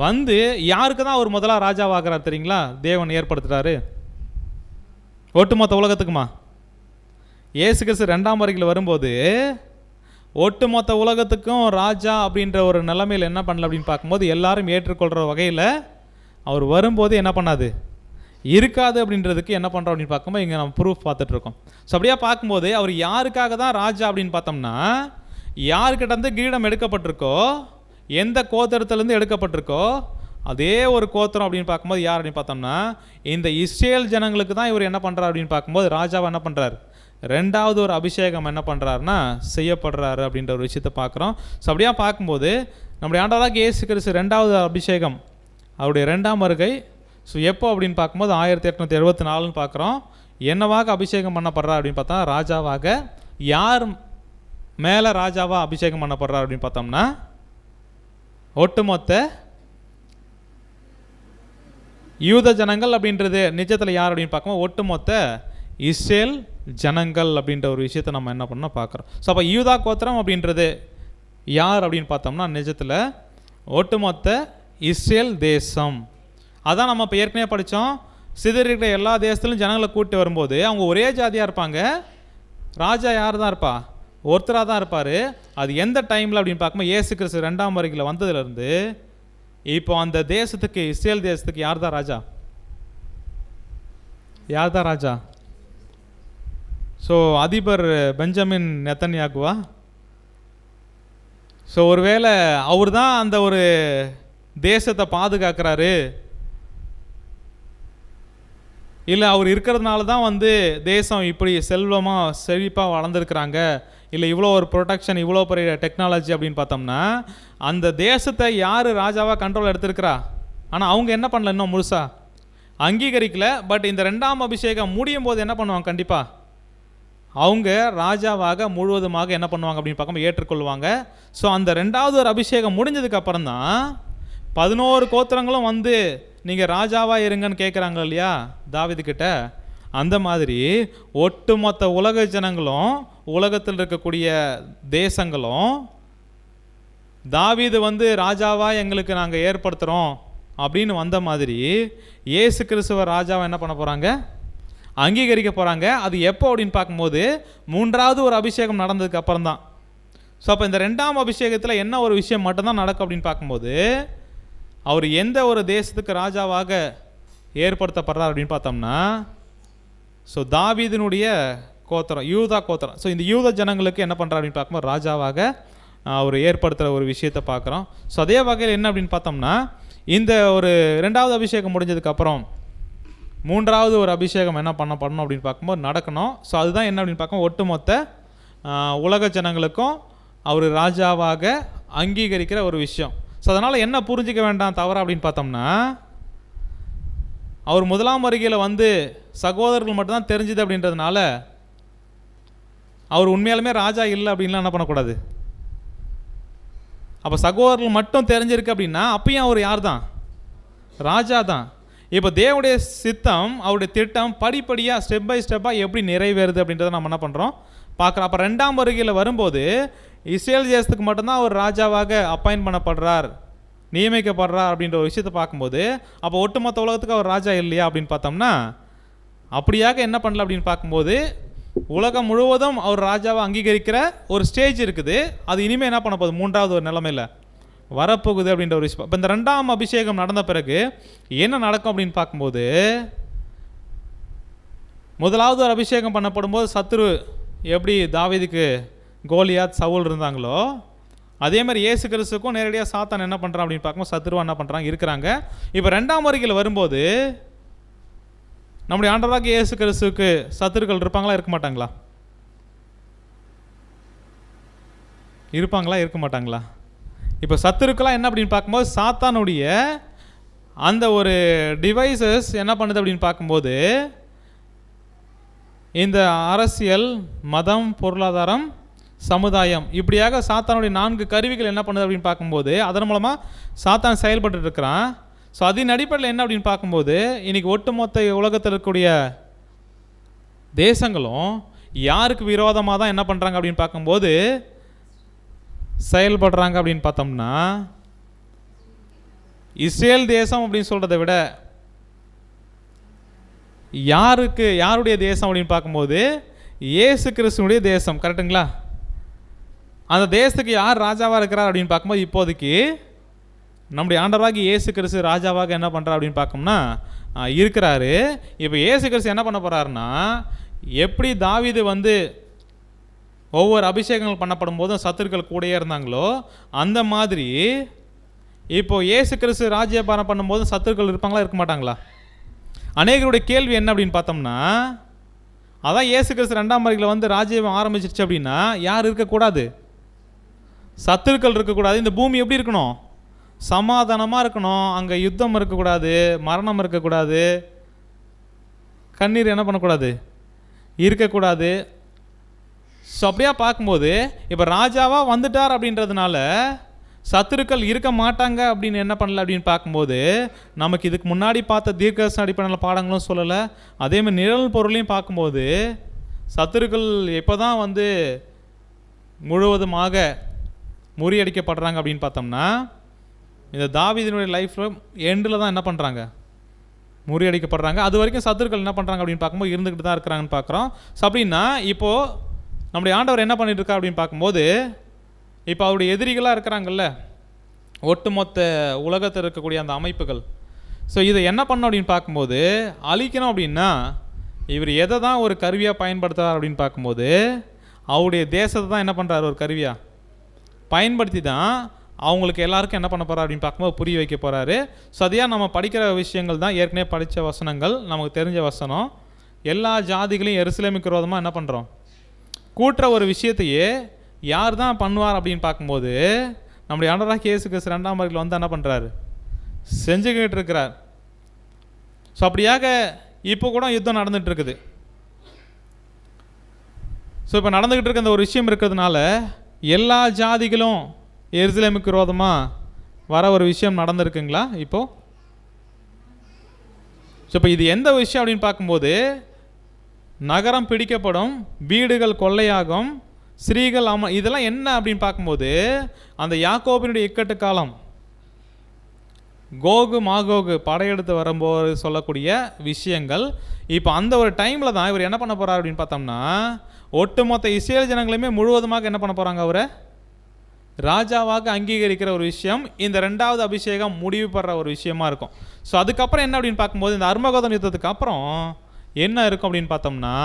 வந்து யாருக்கு தான் அவர் முதலாக ராஜாவாகிறார் தெரியுங்களா? தேவன் ஏற்படுத்துகிறாரு ஒட்டுமொத்த உலகத்துக்குமா. இயேசு கிறிஸ்து 2ஆம் வருகையில் வரும்போது ஒட்டுமொத்த உலகத்துக்கும் ராஜா அப்படின்ற ஒரு நிலைமையில் என்ன பண்ணல அப்படின்னு பார்க்கும்போது எல்லாரும் ஏற்றுக்கொள்கிற வகையில் அவர் வரும்போது என்ன பண்ணாது இருக்காது அப்படின்றதுக்கு என்ன பண்ணுறோம் அப்படின்னு பார்க்கும்போது இங்கே நம்ம ப்ரூஃப் பார்த்துட்ருக்கோம். ஸோ அப்படியே பார்க்கும்போது அவர் யாருக்காக தான் ராஜா அப்படின்னு பார்த்தோம்னா யாருக்கிட்டேருந்து கிரீடம் எடுக்கப்பட்டிருக்கோ எந்த கோத்திரத்துலேருந்து எடுக்கப்பட்டிருக்கோ அதே ஒரு கோத்திரம் அப்படின்னு பார்க்கும்போது யார் அப்படின்னு பார்த்தோம்னா இந்த இஸ்ரேல் ஜனங்களுக்கு தான் இவர் என்ன பண்ணுறார் அப்படின்னு பார்க்கும்போது ராஜாவை என்ன பண்ணுறார் 2வது ஒரு அபிஷேகம் என்ன பண்ணுறாருன்னா செய்யப்படுறாரு அப்படின்ற ஒரு விஷயத்தை பார்க்குறோம். ஸோ அப்படியே பார்க்கும்போது நம்முடைய ஆண்டவராகிய இயேசு கிறிஸ்து 2வது அபிஷேகம் அவருடைய 2ஆம் வருகை. ஸோ எப்போ அப்படின்னு பார்க்கும்போது 1874ன்னு பார்க்குறோம். என்னவாக அபிஷேகம் பண்ணப்படுறா அப்படின்னு பார்த்தா ராஜாவாக. யார் மேலே ராஜாவாக அபிஷேகம் பண்ணப்படுறார் அப்படின்னு பார்த்தோம்னா ஒட்டுமொத்த யூத ஜனங்கள் அப்படின்றது நிஜத்தில் யார் அப்படின்னு பார்க்கும்போது ஒட்டுமொத்த இஸ்ரேல் ஜனங்கள் அப்படின்ற ஒரு விஷயத்தை நம்ம என்ன பண்ணோம் பார்க்குறோம். ஸோ அப்போ யூதா கோத்திரம் அப்படின்றது யார் அப்படின்னு பார்த்தோம்னா நிஜத்தில் ஒட்டுமொத்த இஸ்ரேல் தேசம். அதான் நம்ம இப்போ ஏற்கனவே படித்தோம். சிதறிக்கிற எல்லா தேசத்துலையும் ஜனங்களை கூட்டி வரும்போது அவங்க ஒரே ஜாதியாக இருப்பாங்க. ராஜா யார் தான் இருப்பா? ஒருத்தராக தான் இருப்பார். அது எந்த டைமில் அப்படின்னு பார்க்கும்போது இயேசு கிறிஸ்து 2ஆம் வருகையில் வந்ததுலேருந்து இப்போ அந்த தேசத்துக்கு இஸ்ரேல் தேசத்துக்கு யார் தான் ராஜா? யார் தான் ராஜா? ஸோ அதிபர் பெஞ்சமின் நெத்தன்யாகுவா? ஸோ ஒருவேளை அவர் தான் அந்த ஒரு தேசத்தை பாதுகாக்கிறாரு, இல்லை அவர் இருக்கிறதுனால தான் வந்து தேசம் இப்படி செல்வமாக செழிப்பாக வளர்ந்துருக்குறாங்க, இல்லை இவ்வளோ ஒரு ப்ரொடெக்ஷன் இவ்வளோ பெரிய டெக்னாலஜி அப்படின்னு பார்த்தோம்னா அந்த தேசத்தை யார் ராஜாவாக கண்ட்ரோல் எடுத்திருக்கிறா? ஆனால் அவங்க என்ன பண்ணல, இன்னும் முழுசாக அங்கீகரிக்கல. பட் இந்த 2ஆம் அபிஷேகம் முடியும் போது என்ன பண்ணுவாங்க? கண்டிப்பாக அவங்க ராஜாவாக முழுவதுமாக என்ன பண்ணுவாங்க அப்படின்னு பார்க்கும்போது ஏற்றுக்கொள்வாங்க. ஸோ அந்த 2வது ஒரு அபிஷேகம் முடிஞ்சதுக்கு அப்புறம் தான் 11 கோத்திரங்களும் வந்து நீங்கள் ராஜாவாக இருங்கன்னு கேட்குறாங்க இல்லையா தாவீதுக்கிட்ட. அந்த மாதிரி ஒட்டுமொத்த உலக ஜனங்களும் உலகத்தில் இருக்கக்கூடிய தேசங்களும் தாவீது வந்து ராஜாவாக எங்களுக்கு நாங்கள் ஏற்படுத்துகிறோம் அப்படின்னு வந்த மாதிரி இயேசு கிறிஸ்துவ ராஜாவை என்ன பண்ண போகிறாங்க? அங்கீகரிக்க போகிறாங்க. அது எப்போ அப்படின்னு பார்க்கும்போது 3வது ஒரு அபிஷேகம் நடந்ததுக்கு அப்புறம் தான். ஸோ அப்போ இந்த 2ஆம் அபிஷேகத்தில் என்ன ஒரு விஷயம் மட்டும்தான் நடக்கும் அப்படின்னு பார்க்கும்போது அவர் எந்த ஒரு தேசத்துக்கு ராஜாவாக ஏற்படுத்தப்படுறார் அப்படின்னு பார்த்தோம்னா ஸோ தாவீதினுடைய கோத்திரம் யூதா கோத்திரம். ஸோ இந்த யூத ஜனங்களுக்கு என்ன பண்ணுறார் அப்படின்னு பார்க்கும்போது ராஜாவாக அவர் ஏற்படுத்துகிற ஒரு விஷயத்தை பார்க்குறோம். ஸோ அதே வகையில் என்ன அப்படின்னு பார்த்தோம்னா இந்த ஒரு 2வது அபிஷேகம் முடிஞ்சதுக்கப்புறம் 3வது ஒரு அபிஷேகம் என்ன பண்ணணும் அப்படின்னு பார்க்கும்போது நடக்கணும். ஸோ அதுதான் என்ன அப்படின்னு பார்க்கும்போது ஒட்டுமொத்த உலக ஜனங்களுக்கும் அவர் ராஜாவாக அங்கீகரிக்கிற ஒரு விஷயம். ஸோ அதனால் என்ன புரிஞ்சிக்க வேண்டாம் தவறு அப்படின்னு பார்த்தோம்னா அவர் 1ஆம் வருகையில் வந்து சகோதரர்கள் மட்டும்தான் தெரிஞ்சுது அப்படின்றதுனால அவர் உண்மையாலுமே ராஜா இல்லை அப்படின்லாம் என்ன பண்ணக்கூடாது. அப்போ சகோதரர்கள் மட்டும் தெரிஞ்சிருக்கு அப்படின்னா அப்பயும் அவர் யார் தான்? ராஜா தான். இப்போ தேவனுடைய சித்தம் அவருடைய திட்டம் படிப்படியாக ஸ்டெப் பை ஸ்டெப்பாக எப்படி நிறைவேறுது அப்படின்றத நம்ம என்ன பண்ணுறோம் பார்க்குறோம். அப்போ 2ஆம் வருகையில் வரும்போது இஸ்ரேல் தேசத்துக்கு மட்டும்தான் அவர் ராஜாவாக அப்பாயின்ட் பண்ணப்படுறார், நியமிக்கப்படுறார் அப்படின்ற ஒரு விஷயத்தை பார்க்கும்போது அப்போ ஒட்டுமொத்த உலகத்துக்கு அவர் ராஜா இல்லையா அப்படின்னு பார்த்தோம்னா அப்படியாக என்ன பண்ணல அப்படின்னு பார்க்கும்போது உலகம் முழுவதும் அவர் ராஜாவை அங்கீகரிக்கிற ஒரு ஸ்டேஜ் இருக்குது. அது இனிமேல் என்ன பண்ண போகுது? 3வது ஒரு நிலைமையில் வரப்போகுது அப்படின்ற ஒரு விஷயம். இப்போ இந்த 2ஆம் அபிஷேகம் நடந்த பிறகு என்ன நடக்கும் அப்படின்னு பார்க்கும்போது 1வது ஒரு அபிஷேகம் பண்ணப்படும் போது சத்துரு எப்படி தாவீதுக்கு கோலியாத் சவுல் இருந்தாங்களோ அதே மாதிரி இயேசு கிறிஸ்துக்கும் நேரடியாக சாத்தான் என்ன பண்ணுறான் அப்படின்னு பார்க்கும்போது சத்துருவா என்ன பண்ணுறாங்க இருக்கிறாங்க. இப்போ 2ஆம் வருகையில் வரும்போது நம்முடைய ஆண்டவராகிய இயேசு கிறிஸ்துவுக்கு சத்துருக்கள் இருப்பாங்களா இருக்க மாட்டாங்களா? இருப்பாங்களா இருக்க மாட்டாங்களா? இப்போ சத்துருக்கெல்லாம் என்ன அப்படின்னு பார்க்கும்போது சாத்தானுடைய அந்த ஒரு டிவைசஸ் என்ன பண்ணுது அப்படின்னு பார்க்கும்போது இந்த அரசியல், மதம், பொருளாதாரம், சமுதாயம் இப்படியாக சாத்தானுடைய 4 கருவிகள் என்ன பண்ணுது அப்படின்னு பார்க்கும்போது அதன் மூலமாக சாத்தான் செயல்பட்டு இருக்கிறான். ஸோ அதன் அடிப்படையில் என்ன அப்படின்னு பார்க்கும்போது இன்றைக்கி ஒட்டுமொத்த உலகத்தில் இருக்கக்கூடிய தேசங்களும் யாருக்கு விரோதமாக தான் என்ன பண்ணுறாங்க அப்படின்னு பார்க்கும்போது செயல்படுறாங்க அப்படின்னு பார்த்தோம்னா, இஸ்ரேல் தேசம் அப்படின்னு சொல்கிறத விட யாருடைய தேசம் அப்படின்னு பார்க்கும்போது இயேசு கிறிஸ்துனுடைய தேசம். கரெக்டுங்களா? அந்த தேசத்துக்கு யார் ராஜாவாக இருக்கிறார் அப்படின்னு பார்க்கும்போது இப்போதைக்கு நம்முடைய ஆண்டவராகி இயேசு கிறிஸ்து ராஜாவாக என்ன பண்ணுறார் அப்படின்னு பார்க்கோம்னா இருக்கிறாரு. இப்போ இயேசு கிறிஸ்து என்ன பண்ண போகிறாருன்னா, எப்படி தாவீது ஒவ்வொரு அபிஷேகங்கள் பண்ணப்படும் போதும் சத்துருக்கள் கூடயே இருந்தாங்களோ அந்த மாதிரி இப்போ இயேசு கிறிஸ்து ராஜ்யபாரம் பண்ணும்போது சத்துருக்கள் இருப்பாங்களா இருக்க மாட்டாங்களா? அநேகருடைய கேள்வி என்ன அப்படின்னு பார்த்தோம்னா, அதான் இயேசு கிறிஸ்து 2ஆம் வருகையில் ராஜ்யம் ஆரம்பிச்சிருச்சு அப்படின்னா யார் இருக்கக்கூடாது? சத்துருக்கள் இருக்கக்கூடாது. இந்த பூமி எப்படி இருக்கணும்? சமாதானமாக இருக்கணும். அங்கே யுத்தம் இருக்கக்கூடாது, மரணம் இருக்கக்கூடாது, கண்ணீர் என்ன பண்ணக்கூடாது, இருக்கக்கூடாது. ஸோ அப்படியா பார்க்கும்போது இப்போ ராஜாவாக வந்துட்டார் அப்படின்றதுனால சத்துருக்கள் இருக்க மாட்டாங்க அப்படின்னு என்ன பண்ணல அப்படின்னு பார்க்கும்போது, நமக்கு இதுக்கு முன்னாடி பார்த்த தீர்க்கதரிசன அடிப்படையில் பாடங்களும் சொல்லலை. அதேமாதிரி நிழல் பொருளையும் பார்க்கும்போது சத்துருக்கள் எப்போ தான் முழுவதுமாக முறியடிக்கப்படுறாங்க அப்படின்னு பார்த்தோம்னா, இந்த தாவீதினுடைய லைஃப்பில் எண்டில் தான் என்ன பண்ணுறாங்க, முறியடிக்கப்படுறாங்க. அது வரைக்கும் சத்துருக்கள் என்ன பண்ணுறாங்க அப்படின்னு பார்க்கும்போது இருந்துக்கிட்டு தான் இருக்கிறாங்கன்னு பார்க்குறோம். ஸோ அப்படின்னா இப்போது நம்முடைய ஆண்டவர் என்ன பண்ணிட்டு இருக்கா அப்படின்னு பார்க்கும்போது, இப்போ அவருடைய எதிரிகளாக இருக்கிறாங்கல்ல, ஒட்டுமொத்த உலகத்தில் இருக்கக்கூடிய அந்த அமைப்புகள், ஸோ இதை என்ன பண்ணணும் அப்படின்னு பார்க்கும்போது அழிக்கணும் அப்படின்னா இவர் எதை தான் ஒரு கருவியாக பயன்படுத்துகிறார் அப்படின்னு பார்க்கும்போது அவருடைய தேசத்தை தான் என்ன பண்ணுறாரு ஒரு கருவியாக பயன்படுத்தி தான் அவங்களுக்கு எல்லாருக்கும் என்ன பண்ண போகிறார் அப்படின்னு பார்க்கும்போது புரிய வைக்க போகிறாரு. ஸோ அதையாக நம்ம படிக்கிற விஷயங்கள் தான் ஏற்கனவே படித்த வசனங்கள், நமக்கு தெரிஞ்ச வசனம். எல்லா ஜாதிகளையும் எருசலேமுக்கு விரோதமாக என்ன பண்ணுறோம், கூட்டுற ஒரு விஷயத்தையே யார் தான் பண்ணுவார் அப்படின்னு பார்க்கும்போது நம்முடைய ஆண்டவராகிய இயேசு கிறிஸ்து 2ஆம் வருகையில் என்ன பண்ணுறாரு, செஞ்சுக்கிட்டு இருக்கிறார். ஸோ அப்படியாக இப்போ கூட யுத்தம் நடந்துகிட்டு இருக்குது. ஸோ இப்போ நடந்துக்கிட்டு இருக்க அந்த ஒரு விஷயம் இருக்கிறதுனால எல்லா ஜாதிகளும் எருசலேமுக்கு விரோதமாக வர ஒரு விஷயம் நடந்திருக்குங்களா இப்போது? ஸோ இப்போ இது எந்த விஷயம் அப்படின்னு பார்க்கும்போது, நகரம் பிடிக்கப்படும், வீடுகள் கொள்ளையாகும், ஸ்ரீகள் இதெல்லாம் என்ன அப்படின்னு பார்க்கும்போது அந்த யாக்கோபினுடைய இக்கட்டு காலம், கோகு மாகோகு படையெடுத்து வரும்போது சொல்லக்கூடிய விஷயங்கள். இப்போ அந்த ஒரு டைமில் தான் இவர் என்ன பண்ண போகிறார் அப்படின்னு பார்த்தோம்னா, ஒட்டுமொத்த இஸ்ரேல் ஜனங்களையுமே முழுவதுமாக என்ன பண்ண போகிறாங்க, அவரை ராஜாவாக அங்கீகரிக்கிற ஒரு விஷயம் இந்த 2வது அபிஷேகம் முடிவு பெற ஒரு விஷயமா இருக்கும். ஸோ அதுக்கப்புறம் என்ன அப்படின்னு பார்க்கும்போது இந்த அர்மகதோன் யுத்தத்துக்கு அப்புறம் என்ன இருக்கும் அப்படின்னு பார்த்தோம்னா,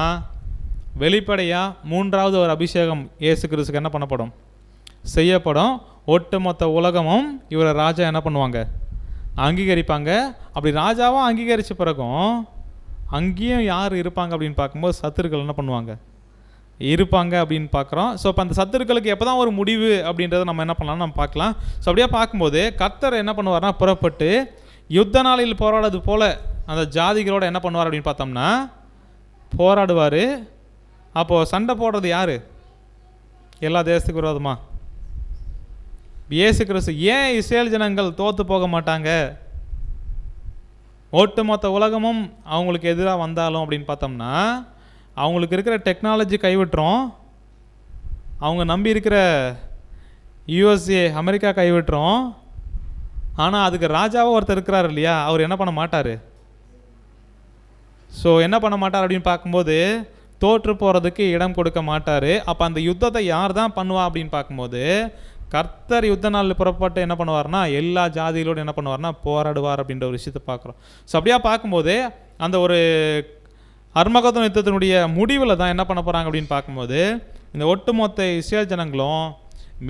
வெளிப்படையாக 3வது ஒரு அபிஷேகம் இயேசு கிறிஸ்துக்கு என்ன பண்ணப்படும், செய்யப்படும். ஒட்டுமொத்த உலகமும் இவரை ராஜா என்ன பண்ணுவாங்க, அங்கீகரிப்பாங்க. அப்படி ராஜாவும் அங்கீகரித்த பிறகும் அங்கேயும் யார் இருப்பாங்க அப்படின்னு பார்க்கும்போது சத்துருக்கள் என்ன பண்ணுவாங்க, இருப்பாங்க அப்படின்னு பார்க்குறோம். ஸோ இப்போ அந்த சத்துருக்களுக்கு எப்போ தான் ஒரு முடிவு அப்படின்றத நம்ம என்ன பண்ணலாம்னு நம்ம பார்க்கலாம். ஸோ அப்படியே பார்க்கும்போது கர்த்தர் என்ன பண்ணுவார்னா, புறப்பட்டு யுத்த நாளில் போராடுறது போல் அந்த ஜாதிகளோட என்ன பண்ணுவார் அப்படின்னு பார்த்தோம்னா போராடுவார். அப்போது சண்டை போடுறது யார், எல்லா தேசத்துக்கு விரோதமா இயேசு கிறிஸ்து. ஏன் இஸ்ரேல் ஜனங்கள் தோற்று போக மாட்டாங்க, ஒட்டுமொத்த உலகமும் அவங்களுக்கு எதிராக வந்தாலும் அப்படின்னு பார்த்தோம்னா, அவங்களுக்கு இருக்கிற டெக்னாலஜி கைவிட்டுரும், அவங்க நம்பி இருக்கிற யூஎஸ்ஏ அமெரிக்கா கைவிட்டுரும். ஆனால் அதுக்கு ராஜாவாக ஒருத்தர் இருக்கிறார் இல்லையா, அவர் என்ன பண்ண மாட்டார். ஸோ என்ன பண்ண மாட்டார் அப்படின்னு பார்க்கும்போது தோற்று போகிறதுக்கு இடம் கொடுக்க மாட்டார். அப்போ அந்த யுத்தத்தை யார் தான் பண்ணுவா அப்படின்னு பார்க்கும்போது கர்த்தர் யுத்த நாளில் புறப்பட்டு என்ன பண்ணுவார்னா எல்லா ஜாதிகளோடு என்ன பண்ணுவார்னா போராடுவார் அப்படின்ற ஒரு விஷயத்தை பார்க்குறோம். ஸோ அப்படியா பார்க்கும்போது அந்த ஒரு அர்மகதோன் யுத்தத்தினுடைய முடிவில் தான் என்ன பண்ண போகிறாங்க அப்படின்னு பார்க்கும்போது இந்த ஒட்டுமொத்த இஸ்ரேல் ஜனங்களும்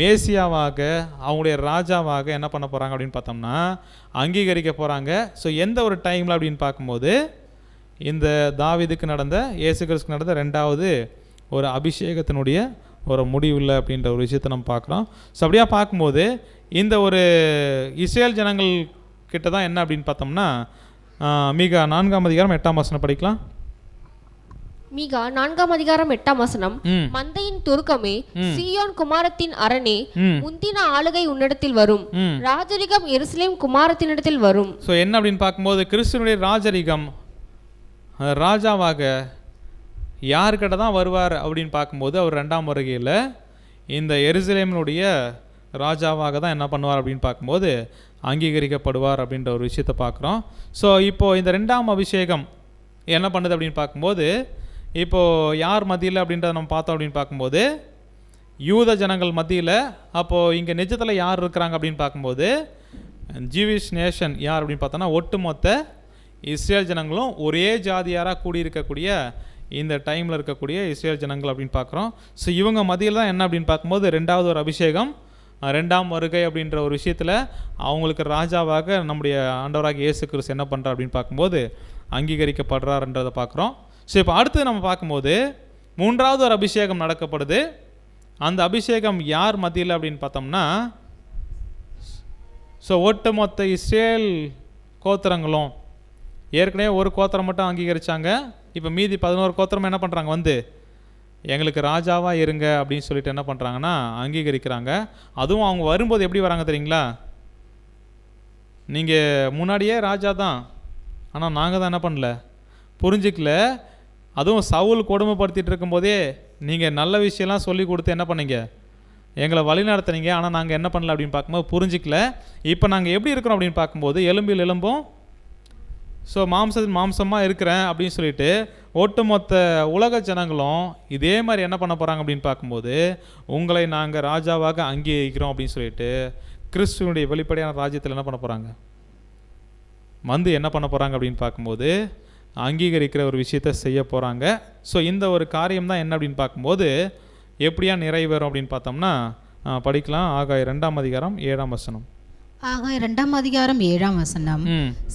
மேசியாவாக அவங்களுடைய ராஜாவாக என்ன பண்ண போகிறாங்க அப்படின்னு பார்த்தோம்னா அங்கீகரிக்க போகிறாங்க. ஸோ எந்த ஒரு டைமில் அப்படின்னு பார்க்கும்போது இந்த தாவீதுக்கு நடந்த இயேசு கிறிஸ்துக்கு நடந்த 2வது ஒரு அபிஷேகத்தினுடைய ஒரு முடிவில் அப்படின்ற ஒரு விஷயத்தை நம்ம பார்க்குறோம். ஸோ அப்படியா பார்க்கும்போது இந்த ஒரு இஸ்ரேல் ஜனங்கள் கிட்ட தான் என்ன அப்படின்னு பார்த்தோம்னா மீகா 4ஆம் அதிகாரம் 8ஆம் வசனம் படிக்கலாம். மீகா 4ஆம் அதிகாரம் 8ஆம் வசனம். மந்தையின் துருக்கமே, சீயோன் குமாரத்தின் அரணே, முந்தின ஆளுகை உன்னிடத்தில் வரும், ராஜரிகம் எருசலேம் குமாரத்தினிடத்தில் வரும். ஸோ என்ன அப்படின்னு பார்க்கும்போது கிறிஸ்துவனுடைய ராஜரிகம் ராஜாவாக யார்கிட்ட தான் வருவார் அப்படின்னு பார்க்கும்போது அவர் 2ஆம் வருகையில் இந்த எருசலேமினுடைய ராஜாவாக தான் என்ன பண்ணுவார் அப்படின்னு பார்க்கும்போது அங்கீகரிக்கப்படுவார் அப்படின்ற ஒரு விஷயத்தை பார்க்குறோம். ஸோ இப்போது இந்த 2ஆம் அபிஷேகம் என்ன பண்ணுது அப்படின்னு பார்க்கும்போது இப்போது யார் மத்தியில் அப்படின்றத நம்ம பார்த்தோம் அப்படின்னு பார்க்கும்போது யூத ஜனங்கள் மத்தியில். அப்போது இங்கே நிஜத்தில் யார் இருக்கிறாங்க அப்படின்னு பார்க்கும்போது ஜூவிஷ் நேஷன் யார் அப்படின்னு பார்த்தோன்னா ஒட்டுமொத்த இஸ்ரேல் ஜனங்களும் ஒரே ஜாதியாராக கூடியிருக்கக்கூடிய இந்த டைமில் இருக்கக்கூடிய இஸ்ரேல் ஜனங்கள் அப்படின்னு பார்க்குறோம். ஸோ இவங்க மத்தியில் தான் என்ன அப்படின்னு பார்க்கும்போது 2வது ஒரு அபிஷேகம் 2ஆம் வருகை அப்படின்ற ஒரு விஷயத்தில் அவங்களுக்கு ராஜாவாக நம்முடைய ஆண்டவராக இயேசு கிறிஸ்து என்ன பண்ணுறார் அப்படின்னு பார்க்கும்போது அங்கீகரிக்கப்படுறாருன்றதை பார்க்குறோம். ஸோ இப்போ அடுத்து நம்ம பார்க்கும்போது 3வது ஒரு அபிஷேகம் நடக்கப்படுது. அந்த அபிஷேகம் யார் மத்தியில் அப்படின்னு பார்த்தோம்னா ஸோ ஒட்டுமொத்த இஸ்ரேல் கோத்திரங்களும் ஏற்கனவே ஒரு கோத்திரம் மட்டும் அங்கீகரித்தாங்க. இப்போ மீதி 11 கோத்திரம் என்ன பண்ணுறாங்க, வந்து எங்களுக்கு ராஜாவாக இருங்க அப்படின்னு சொல்லிட்டு என்ன பண்ணுறாங்கன்னா அங்கீகரிக்கிறாங்க. அதுவும் அவங்க வரும்போது எப்படி வராங்க தெரியுங்களா, நீங்கள் முன்னாடியே ராஜா தான், ஆனால் நாங்கள் தான் என்ன பண்ணல, புரிஞ்சிக்கல. அதுவும் சவுல் கொடுமைப்படுத்திட்டு இருக்கும்போதே நீங்கள் நல்ல விஷயம்லாம் சொல்லி கொடுத்து என்ன பண்ணீங்க, எங்களை வழி நடத்துனீங்க. ஆனால் நாங்கள் என்ன பண்ணல அப்படின்னு பார்க்கும்போது புரிஞ்சிக்கல. இப்போ நாங்கள் எப்படி இருக்கிறோம் அப்படின்னு பார்க்கும்போது எலும்பில் எலும்பும் ஸோ மாம்சமாக இருக்கிறேன் அப்படின்னு சொல்லிட்டு ஒட்டுமொத்த உலக ஜனங்களும் இதே மாதிரி என்ன பண்ண போகிறாங்க அப்படின்னு பார்க்கும்போது உங்களை நாங்கள் ராஜாவாக அங்கீகரிக்கிறோம் அப்படின்னு சொல்லிட்டு கிறிஸ்துவனுடைய வெளிப்படையான ராஜ்யத்தில் என்ன பண்ண போகிறாங்க, வந்து என்ன பண்ண போகிறாங்க அப்படின்னு பார்க்கும்போது அங்கீகரிக்கிற ஒரு விஷயத்தை செய்ய போகிறாங்க. ஸோ இந்த ஒரு காரியம் தான் என்ன அப்படின்னு பார்க்கும்போது எப்படியா நிறைவேறும் அப்படின்னு பார்த்தோம்னா படிக்கலாம். ஆகாய 2ஆம் அதிகாரம் 7ஆம் வசனம். ஆகாய 2ஆம் அதிகாரம் 7ஆம் வசனம்.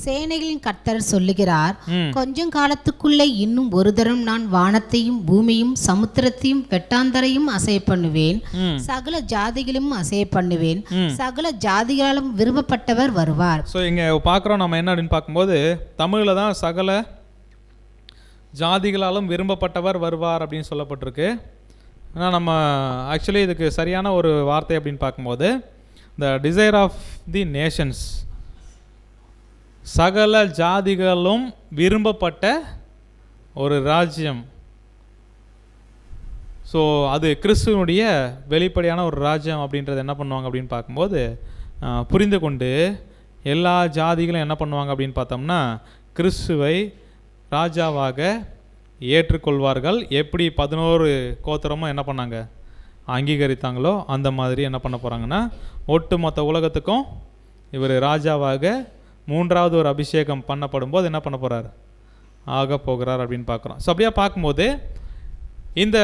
சேனைகளின் கர்த்தர் சொல்லுகிறார், கொஞ்சம் காலத்துக்குள்ளே இன்னும் ஒரு தரம் நான் வானத்தையும் பூமியும் சமுத்திரத்தையும் வெட்டாந்தரையும் அசைய பண்ணுவேன், சகல ஜாதிகளும் அசைய பண்ணுவேன், சகல ஜாதிகளாலும் விரும்பப்பட்டவர் வருவார். ஸோ இங்கே பார்க்குறோம் நம்ம என்ன அப்படின்னு பார்க்கும்போது தமிழில் தான் சகல ஜாதிகளாலும் விரும்பப்பட்டவர் வருவார் அப்படின்னு சொல்லப்பட்டிருக்கு. ஆனால் நம்ம ஆக்சுவலி இதுக்கு சரியான ஒரு வார்த்தை அப்படின்னு பார்க்கும்போது the desire of the nations, சகல ஜாதிகளும் விரும்பப்பட்ட ஒரு ராஜ்யம். ஸோ அது கிறிஸ்துவனுடைய வெளிப்படையான ஒரு ராஜ்யம் அப்படின்றது என்ன பண்ணுவாங்க அப்படின்னு பார்க்கும்போது புரிந்து கொண்டு எல்லா ஜாதிகளும் என்ன பண்ணுவாங்க அப்படின்னு பார்த்தோம்னா கிறிஸ்துவை ராஜாவாக ஏற்றுக்கொள்வார்கள். எப்படி 11 கோத்திரமும் என்ன பண்ணாங்க, அங்கீகரித்தாங்களோ அந்த மாதிரி என்ன பண்ண போகிறாங்கன்னா ஒட்டுமொத்த உலகத்துக்கும் இவர் ராஜாவாக 3வது ஒரு அபிஷேகம் பண்ணப்படும் போது என்ன பண்ண போகிறார், ஆக போகிறார் அப்படின்னு பார்க்குறோம். ஸோ அப்படியே பார்க்கும்போது இந்த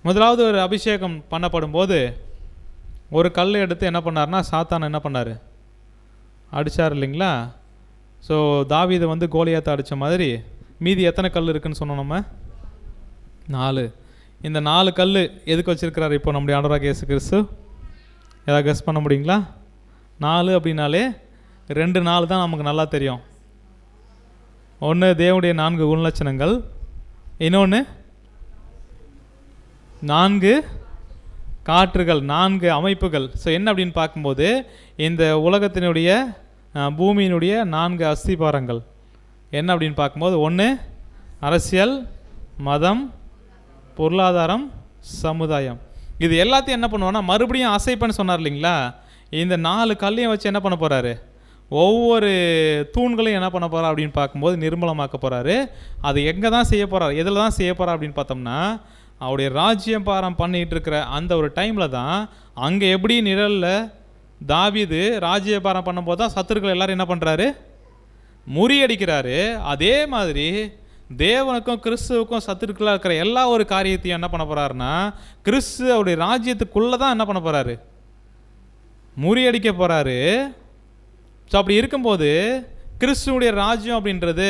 1வது ஒரு அபிஷேகம் பண்ணப்படும் போது ஒரு கல் எடுத்து என்ன பண்ணார்னா சாத்தான் என்ன பண்ணார், அடித்தார் இல்லைங்களா. ஸோ தாவீது வந்து கோலியாத்தை அடித்த மாதிரி மீதி எத்தனை கல் இருக்குதுன்னு சொன்னோம் நம்ம, 4. இந்த 4 கல் எதுக்கு வச்சுருக்கிறார் இப்போ நம்முடைய ஆண்டவராக இயேசு கிறிஸ்து, ஏதாவது கெஸ் பண்ண முடியுங்களா? 4 அப்படின்னாலே 2 4 தான் நமக்கு நல்லா தெரியும். ஒன்று தேவனுடைய 4 குணலட்சணங்கள், இன்னொன்று 4 காற்றுகள், 4 அமைப்புகள். ஸோ என்ன அப்படின்னு பார்க்கும்போது இந்த உலகத்தினுடைய பூமியினுடைய 4 அஸ்திபாரங்கள் என்ன அப்படின்னு பார்க்கும்போது ஒன்று அரசியல், மதம், பொருளாதாரம், சமுதாயம். இது எல்லாத்தையும் என்ன பண்ணுவோன்னா மறுபடியும் அசைப்பன்னு சொன்னார் இல்லைங்களா. இந்த 4 கல்லையும் வச்சு என்ன பண்ண போகிறாரு, ஒவ்வொரு தூண்களையும் என்ன பண்ண போகிறார் அப்படின்னு பார்க்கும்போது நிர்மலமாக்க போகிறாரு. அது எங்கே தான் செய்ய போகிறார், எதில் தான் செய்ய போகிறார் அப்படின்னு பார்த்தோம்னா அவருடைய ராஜ்யம் பாரம் பண்ணிகிட்டு இருக்கிற அந்த ஒரு டைமில் தான் அங்கே எப்படி நிழலில் தாவீது ராஜ்யபாரம் பண்ணும்போது தான் சத்துருக்கள் எல்லாரும் என்ன பண்ணுறாரு, முறியடிக்கிறாரு. அதே மாதிரி தேவனுக்கும் கிறிஸ்துவுக்கும் சத்துருக்களாக இருக்கிற எல்லா ஒரு காரியத்தையும் என்ன பண்ண போகிறாருன்னா கிறிஸ்து அவருடைய ராஜ்யத்துக்குள்ளே தான் என்ன பண்ண போகிறாரு, முறியடிக்க போகிறாரு. ஸோ அப்படி இருக்கும்போது கிறிஸ்துவனுடைய ராஜ்யம் அப்படின்றது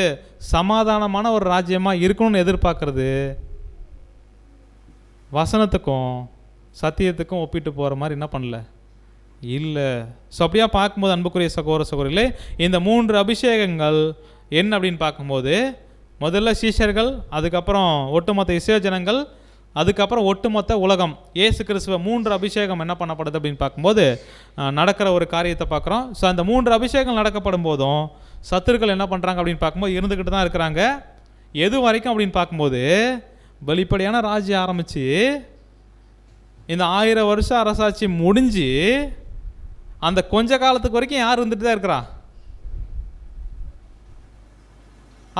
சமாதானமான ஒரு ராஜ்யமாக இருக்கணும்னு எதிர்பார்க்கறது வசனத்துக்கும் சத்தியத்துக்கும் ஒப்பிட்டு போகிற மாதிரி என்ன பண்ணல இல்லை. ஸோ அப்படியா பார்க்கும்போது அன்புக்குரிய சகோதர சகோதரிகளே இந்த 3 அபிஷேகங்கள் என்ன அப்படின்னு பார்க்கும்போது முதல்ல சீஷர்கள், அதுக்கப்புறம் ஒட்டுமொத்த இஸ்ரேல் ஜனங்கள், அதுக்கப்புறம் ஒட்டுமொத்த உலகம். இயேசு கிறிஸ்துவ 3 அபிஷேகம் என்ன பண்ணப்படுது அப்படின்னு பார்க்கும்போது நடக்கிற ஒரு காரியத்தை பார்க்குறோம். ஸோ அந்த 3 அபிஷேகம் நடக்கப்படும் போதும் சத்துருக்கள் என்ன பண்ணுறாங்க அப்படின்னு பார்க்கும்போது இருந்துக்கிட்டு தான் இருக்கிறாங்க. எது வரைக்கும் அப்படின்னு பார்க்கும்போது வெளிப்படையான ராஜ்யம் ஆரம்பித்து இந்த 1000 வருஷம் அரசாட்சி முடிஞ்சு அந்த கொஞ்ச காலத்துக்கு வரைக்கும் யார் வந்துட்டு தான் இருக்கிறா?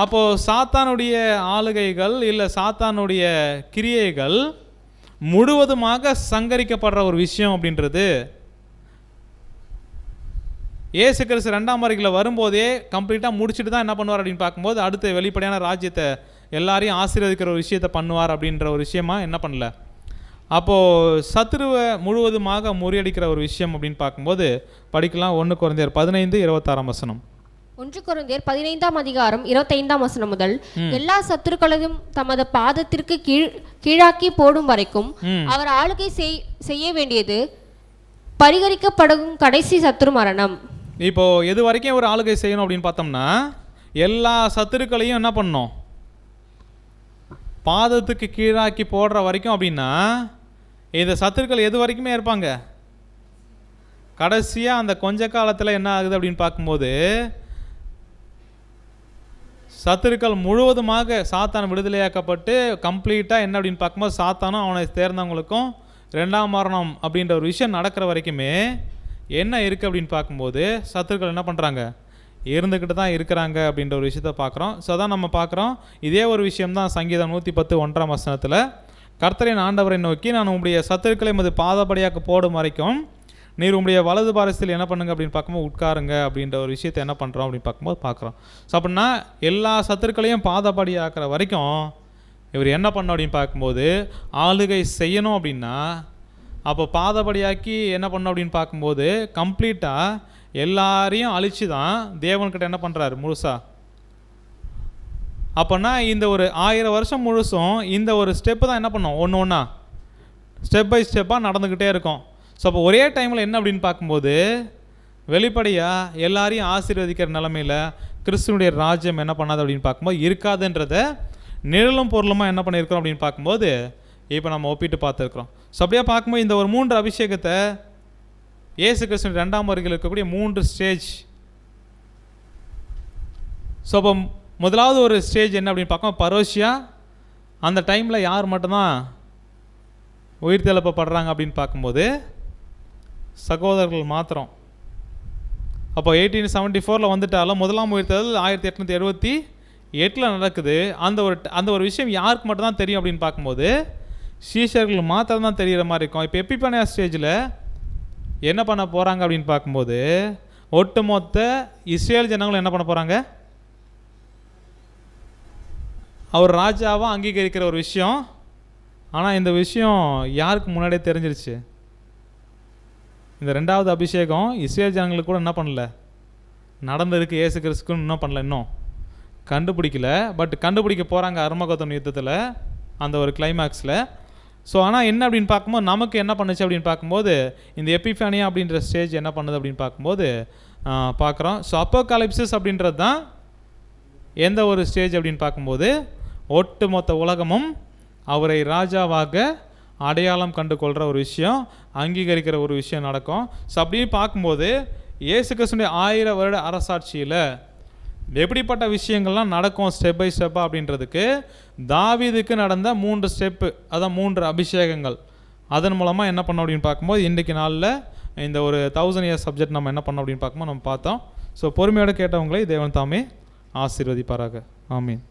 அப்போது சாத்தானுடைய ஆளுகைகள் இல்லை சாத்தானுடைய கிரியைகள் முழுவதுமாக சங்கரிக்கப்படுற ஒரு விஷயம் அப்படின்றது இயேசு கிறிஸ்து 2ஆம் வருகையில் வரும்போதே கம்ப்ளீட்டாக முடிச்சுட்டு தான் என்ன பண்ணுவார் அப்படின்னு பார்க்கும்போது அடுத்த வெளிப்படையான ராஜ்யத்தை எல்லாரையும் ஆசீர்வதிக்கிற ஒரு விஷயத்தை பண்ணுவார் அப்படின்ற ஒரு விஷயமா என்ன பண்ணல. அப்போது சத்துருவை முழுவதுமாக முறியடிக்கிற ஒரு விஷயம் அப்படின்னு பார்க்கும்போது படிக்கலாம் 1 கொரிந்தியர் 15:26. 1 கொரிந்தியர் 15ஆம் அதிகாரம் 25ஆம் வசனம் முதல் எல்லா சத்துருக்களையும் தமது பாதத்திற்கு கீழாக்கி போடும் வரைக்கும் அவர் ஆளுகை செய்ய வேண்டியது பரிகரிக்கப்படும் கடைசி சத்துரு மரணம். இப்போ எது வரைக்கும் ஒரு ஆளுகை செய்யணும் அப்படின்னு பார்த்தோம்னா எல்லா சத்துருக்களையும் என்ன பண்ணணும்? பாதத்துக்கு கீழாக்கி போடுற வரைக்கும். அப்படின்னா இந்த சத்துருக்கள் எது வரைக்குமே இருப்பாங்க? கடைசியாக அந்த கொஞ்ச காலத்தில் என்ன ஆகுது அப்படின்னு பார்க்கும்போது சத்துருக்கள் முழுவதுமாக சாத்தான் விடுதலையாக்கப்பட்டு கம்ப்ளீட்டாக என்ன அப்படின்னு பார்க்கும்போது சாத்தானும் அவனை தேர்ந்தவங்களுக்கும் 2ஆம் மரணம் அப்படின்ற ஒரு விஷயம் நடக்கிற வரைக்குமே என்ன இருக்குது அப்படின்னு பார்க்கும்போது சத்துருக்கள் என்ன பண்ணுறாங்க? இருந்துக்கிட்டு தான் இருக்கிறாங்க அப்படின்ற ஒரு விஷயத்தை பார்க்குறோம். ஸோ அதான் நம்ம பார்க்குறோம். இதே ஒரு விஷயம்தான் சங்கீதம் 110:1ஆம் வசனத்தில் கர்த்தரின் ஆண்டவரை நோக்கி நான் உங்களுடைய சத்துருக்களை மது பாதபடியாக்க போடும் வரைக்கும் நீர் உங்களுடைய வலது பாரசத்தில் என்ன பண்ணுங்க அப்படின்னு பார்க்கும்போது உட்காருங்க அப்படின்ற ஒரு விஷயத்தை என்ன பண்ணுறோம் அப்படின்னு பார்க்கும்போது பார்க்குறோம். ஸோ அப்படின்னா எல்லா சத்துருக்களையும் பாதபடி ஆக்கிற வரைக்கும் இவர் என்ன பண்ணணும் அப்படின்னு பார்க்கும்போது ஆளுகை செய்யணும். அப்படின்னா அப்போ பாதபடியாக்கி என்ன பண்ணணும் அப்படின்னு பார்க்கும்போது கம்ப்ளீட்டாக எல்லாரையும் அழித்து தான் தேவன்கிட்ட என்ன பண்ணுறாரு முழுசா. அப்போனா இந்த ஒரு 1000 வருஷம் முழுசும் இந்த ஒரு ஸ்டெப்பு தான் என்ன பண்ணோம்? ஒன்று ஒன்றா ஸ்டெப் பை ஸ்டெப்பாக நடந்துக்கிட்டே இருக்கும். ஸோ அப்போ ஒரே டைமில் என்ன அப்படின்னு பார்க்கும்போது வெளிப்படையாக எல்லாரையும் ஆசீர்வதிக்கிற நிலமையில் கிறிஸ்துவனுடைய ராஜ்யம் என்ன பண்ணாது அப்படின்னு பார்க்கும்போது இருக்காதுன்றத நிழலும் பொருளுமாக என்ன பண்ணியிருக்கிறோம் அப்படின்னு பார்க்கும்போது இப்போ நம்ம ஒப்பிட்டு பார்த்துருக்குறோம். ஸோ அப்படியே பார்க்கும்போது இந்த ஒரு 3 அபிஷேகத்தை இயேசு கிறிஸ்துவின் 2ஆம் வருகையில் இருக்கக்கூடிய 3 ஸ்டேஜ். ஸோ அப்போ முதலாவது ஒரு ஸ்டேஜ் என்ன அப்படின்னு பார்க்கும்போது பரோஷியா. அந்த டைமில் யார் மட்டும்தான் உயிர் தெழுப்பப்படுறாங்க அப்படின்னு பார்க்கும்போது சகோதரர்கள் மாத்திரம். அப்போ 1874 வந்துட்டாலும் முதலாம் உயிர் தெழுதல் 1878 நடக்குது. அந்த ஒரு விஷயம் யாருக்கு மட்டும்தான் தெரியும் அப்படின்னு பார்க்கும்போது சீஷர்கள் மாத்திரம் தான் தெரிகிற மாதிரி இருக்கும். இப்போ எப்பிஃபனியா ஸ்டேஜில் என்ன பண்ண போகிறாங்க அப்படின்னு பார்க்கும்போது ஒட்டுமொத்த இஸ்ரேல் ஜனங்களும் என்ன பண்ண போகிறாங்க? அவர் ராஜாவாக அங்கீகரிக்கிற ஒரு விஷயம். ஆனால் இந்த விஷயம் யாருக்கு முன்னாடியே தெரிஞ்சிருச்சு? இந்த 2வது அபிஷேகம் இஸ்ரேல் ஜனங்களுக்கு கூட என்ன பண்ணல நடந்திருக்கு. இயேசு கிறிஸ்துக்குன்னு இன்னும் பண்ணல, இன்னும் கண்டுபிடிக்கல. பட் கண்டுபிடிக்க போகிறாங்க அர்மகதோன் யுத்தத்தில் அந்த ஒரு கிளைமேக்ஸில். ஸோ ஆனால் என்ன அப்படின்னு பார்க்கும்போது நமக்கு என்ன பண்ணுச்சு அப்படின்னு பார்க்கும்போது இந்த எப்பிஃபானியா அப்படின்ற ஸ்டேஜ் என்ன பண்ணுது அப்படின்னு பார்க்கும்போது பார்க்குறோம். ஸோ அப்போகாலிப்சிஸ் அப்படின்றது தான் எந்த ஒரு ஸ்டேஜ் அப்படின்னு பார்க்கும்போது ஒட்டு மொத்த உலகமும் அவரை ராஜாவாக அடையாளம் கண்டு கொள்கிற ஒரு விஷயம், அங்கீகரிக்கிற ஒரு விஷயம் நடக்கும். ஸோ அப்படின்னு பார்க்கும்போது இயேசு கிறிஸ்துவின் 1000 வருட அரசாட்சியில் எப்படிப்பட்ட விஷயங்கள்லாம் நடக்கும் ஸ்டெப் பை ஸ்டெப்பாக அப்படின்றதுக்கு தாவீதுக்கு நடந்த 3 ஸ்டெப்பு, அதான் 3 அபிஷேகங்கள். அதன் மூலமாக என்ன பண்ணோம் அப்படின்னு பார்க்கும்போது இன்றைக்கு நாளில் இந்த ஒரு 1000 இயர்ஸ் சப்ஜெக்ட் நம்ம என்ன பண்ணோம் அப்படின்னு பார்க்கும்போது நம்ம பார்த்தோம். ஸோ பொறுமையோடு கேட்டவங்களை தேவன் தாமே ஆசீர்வதிப்பாராக. ஆமீன்.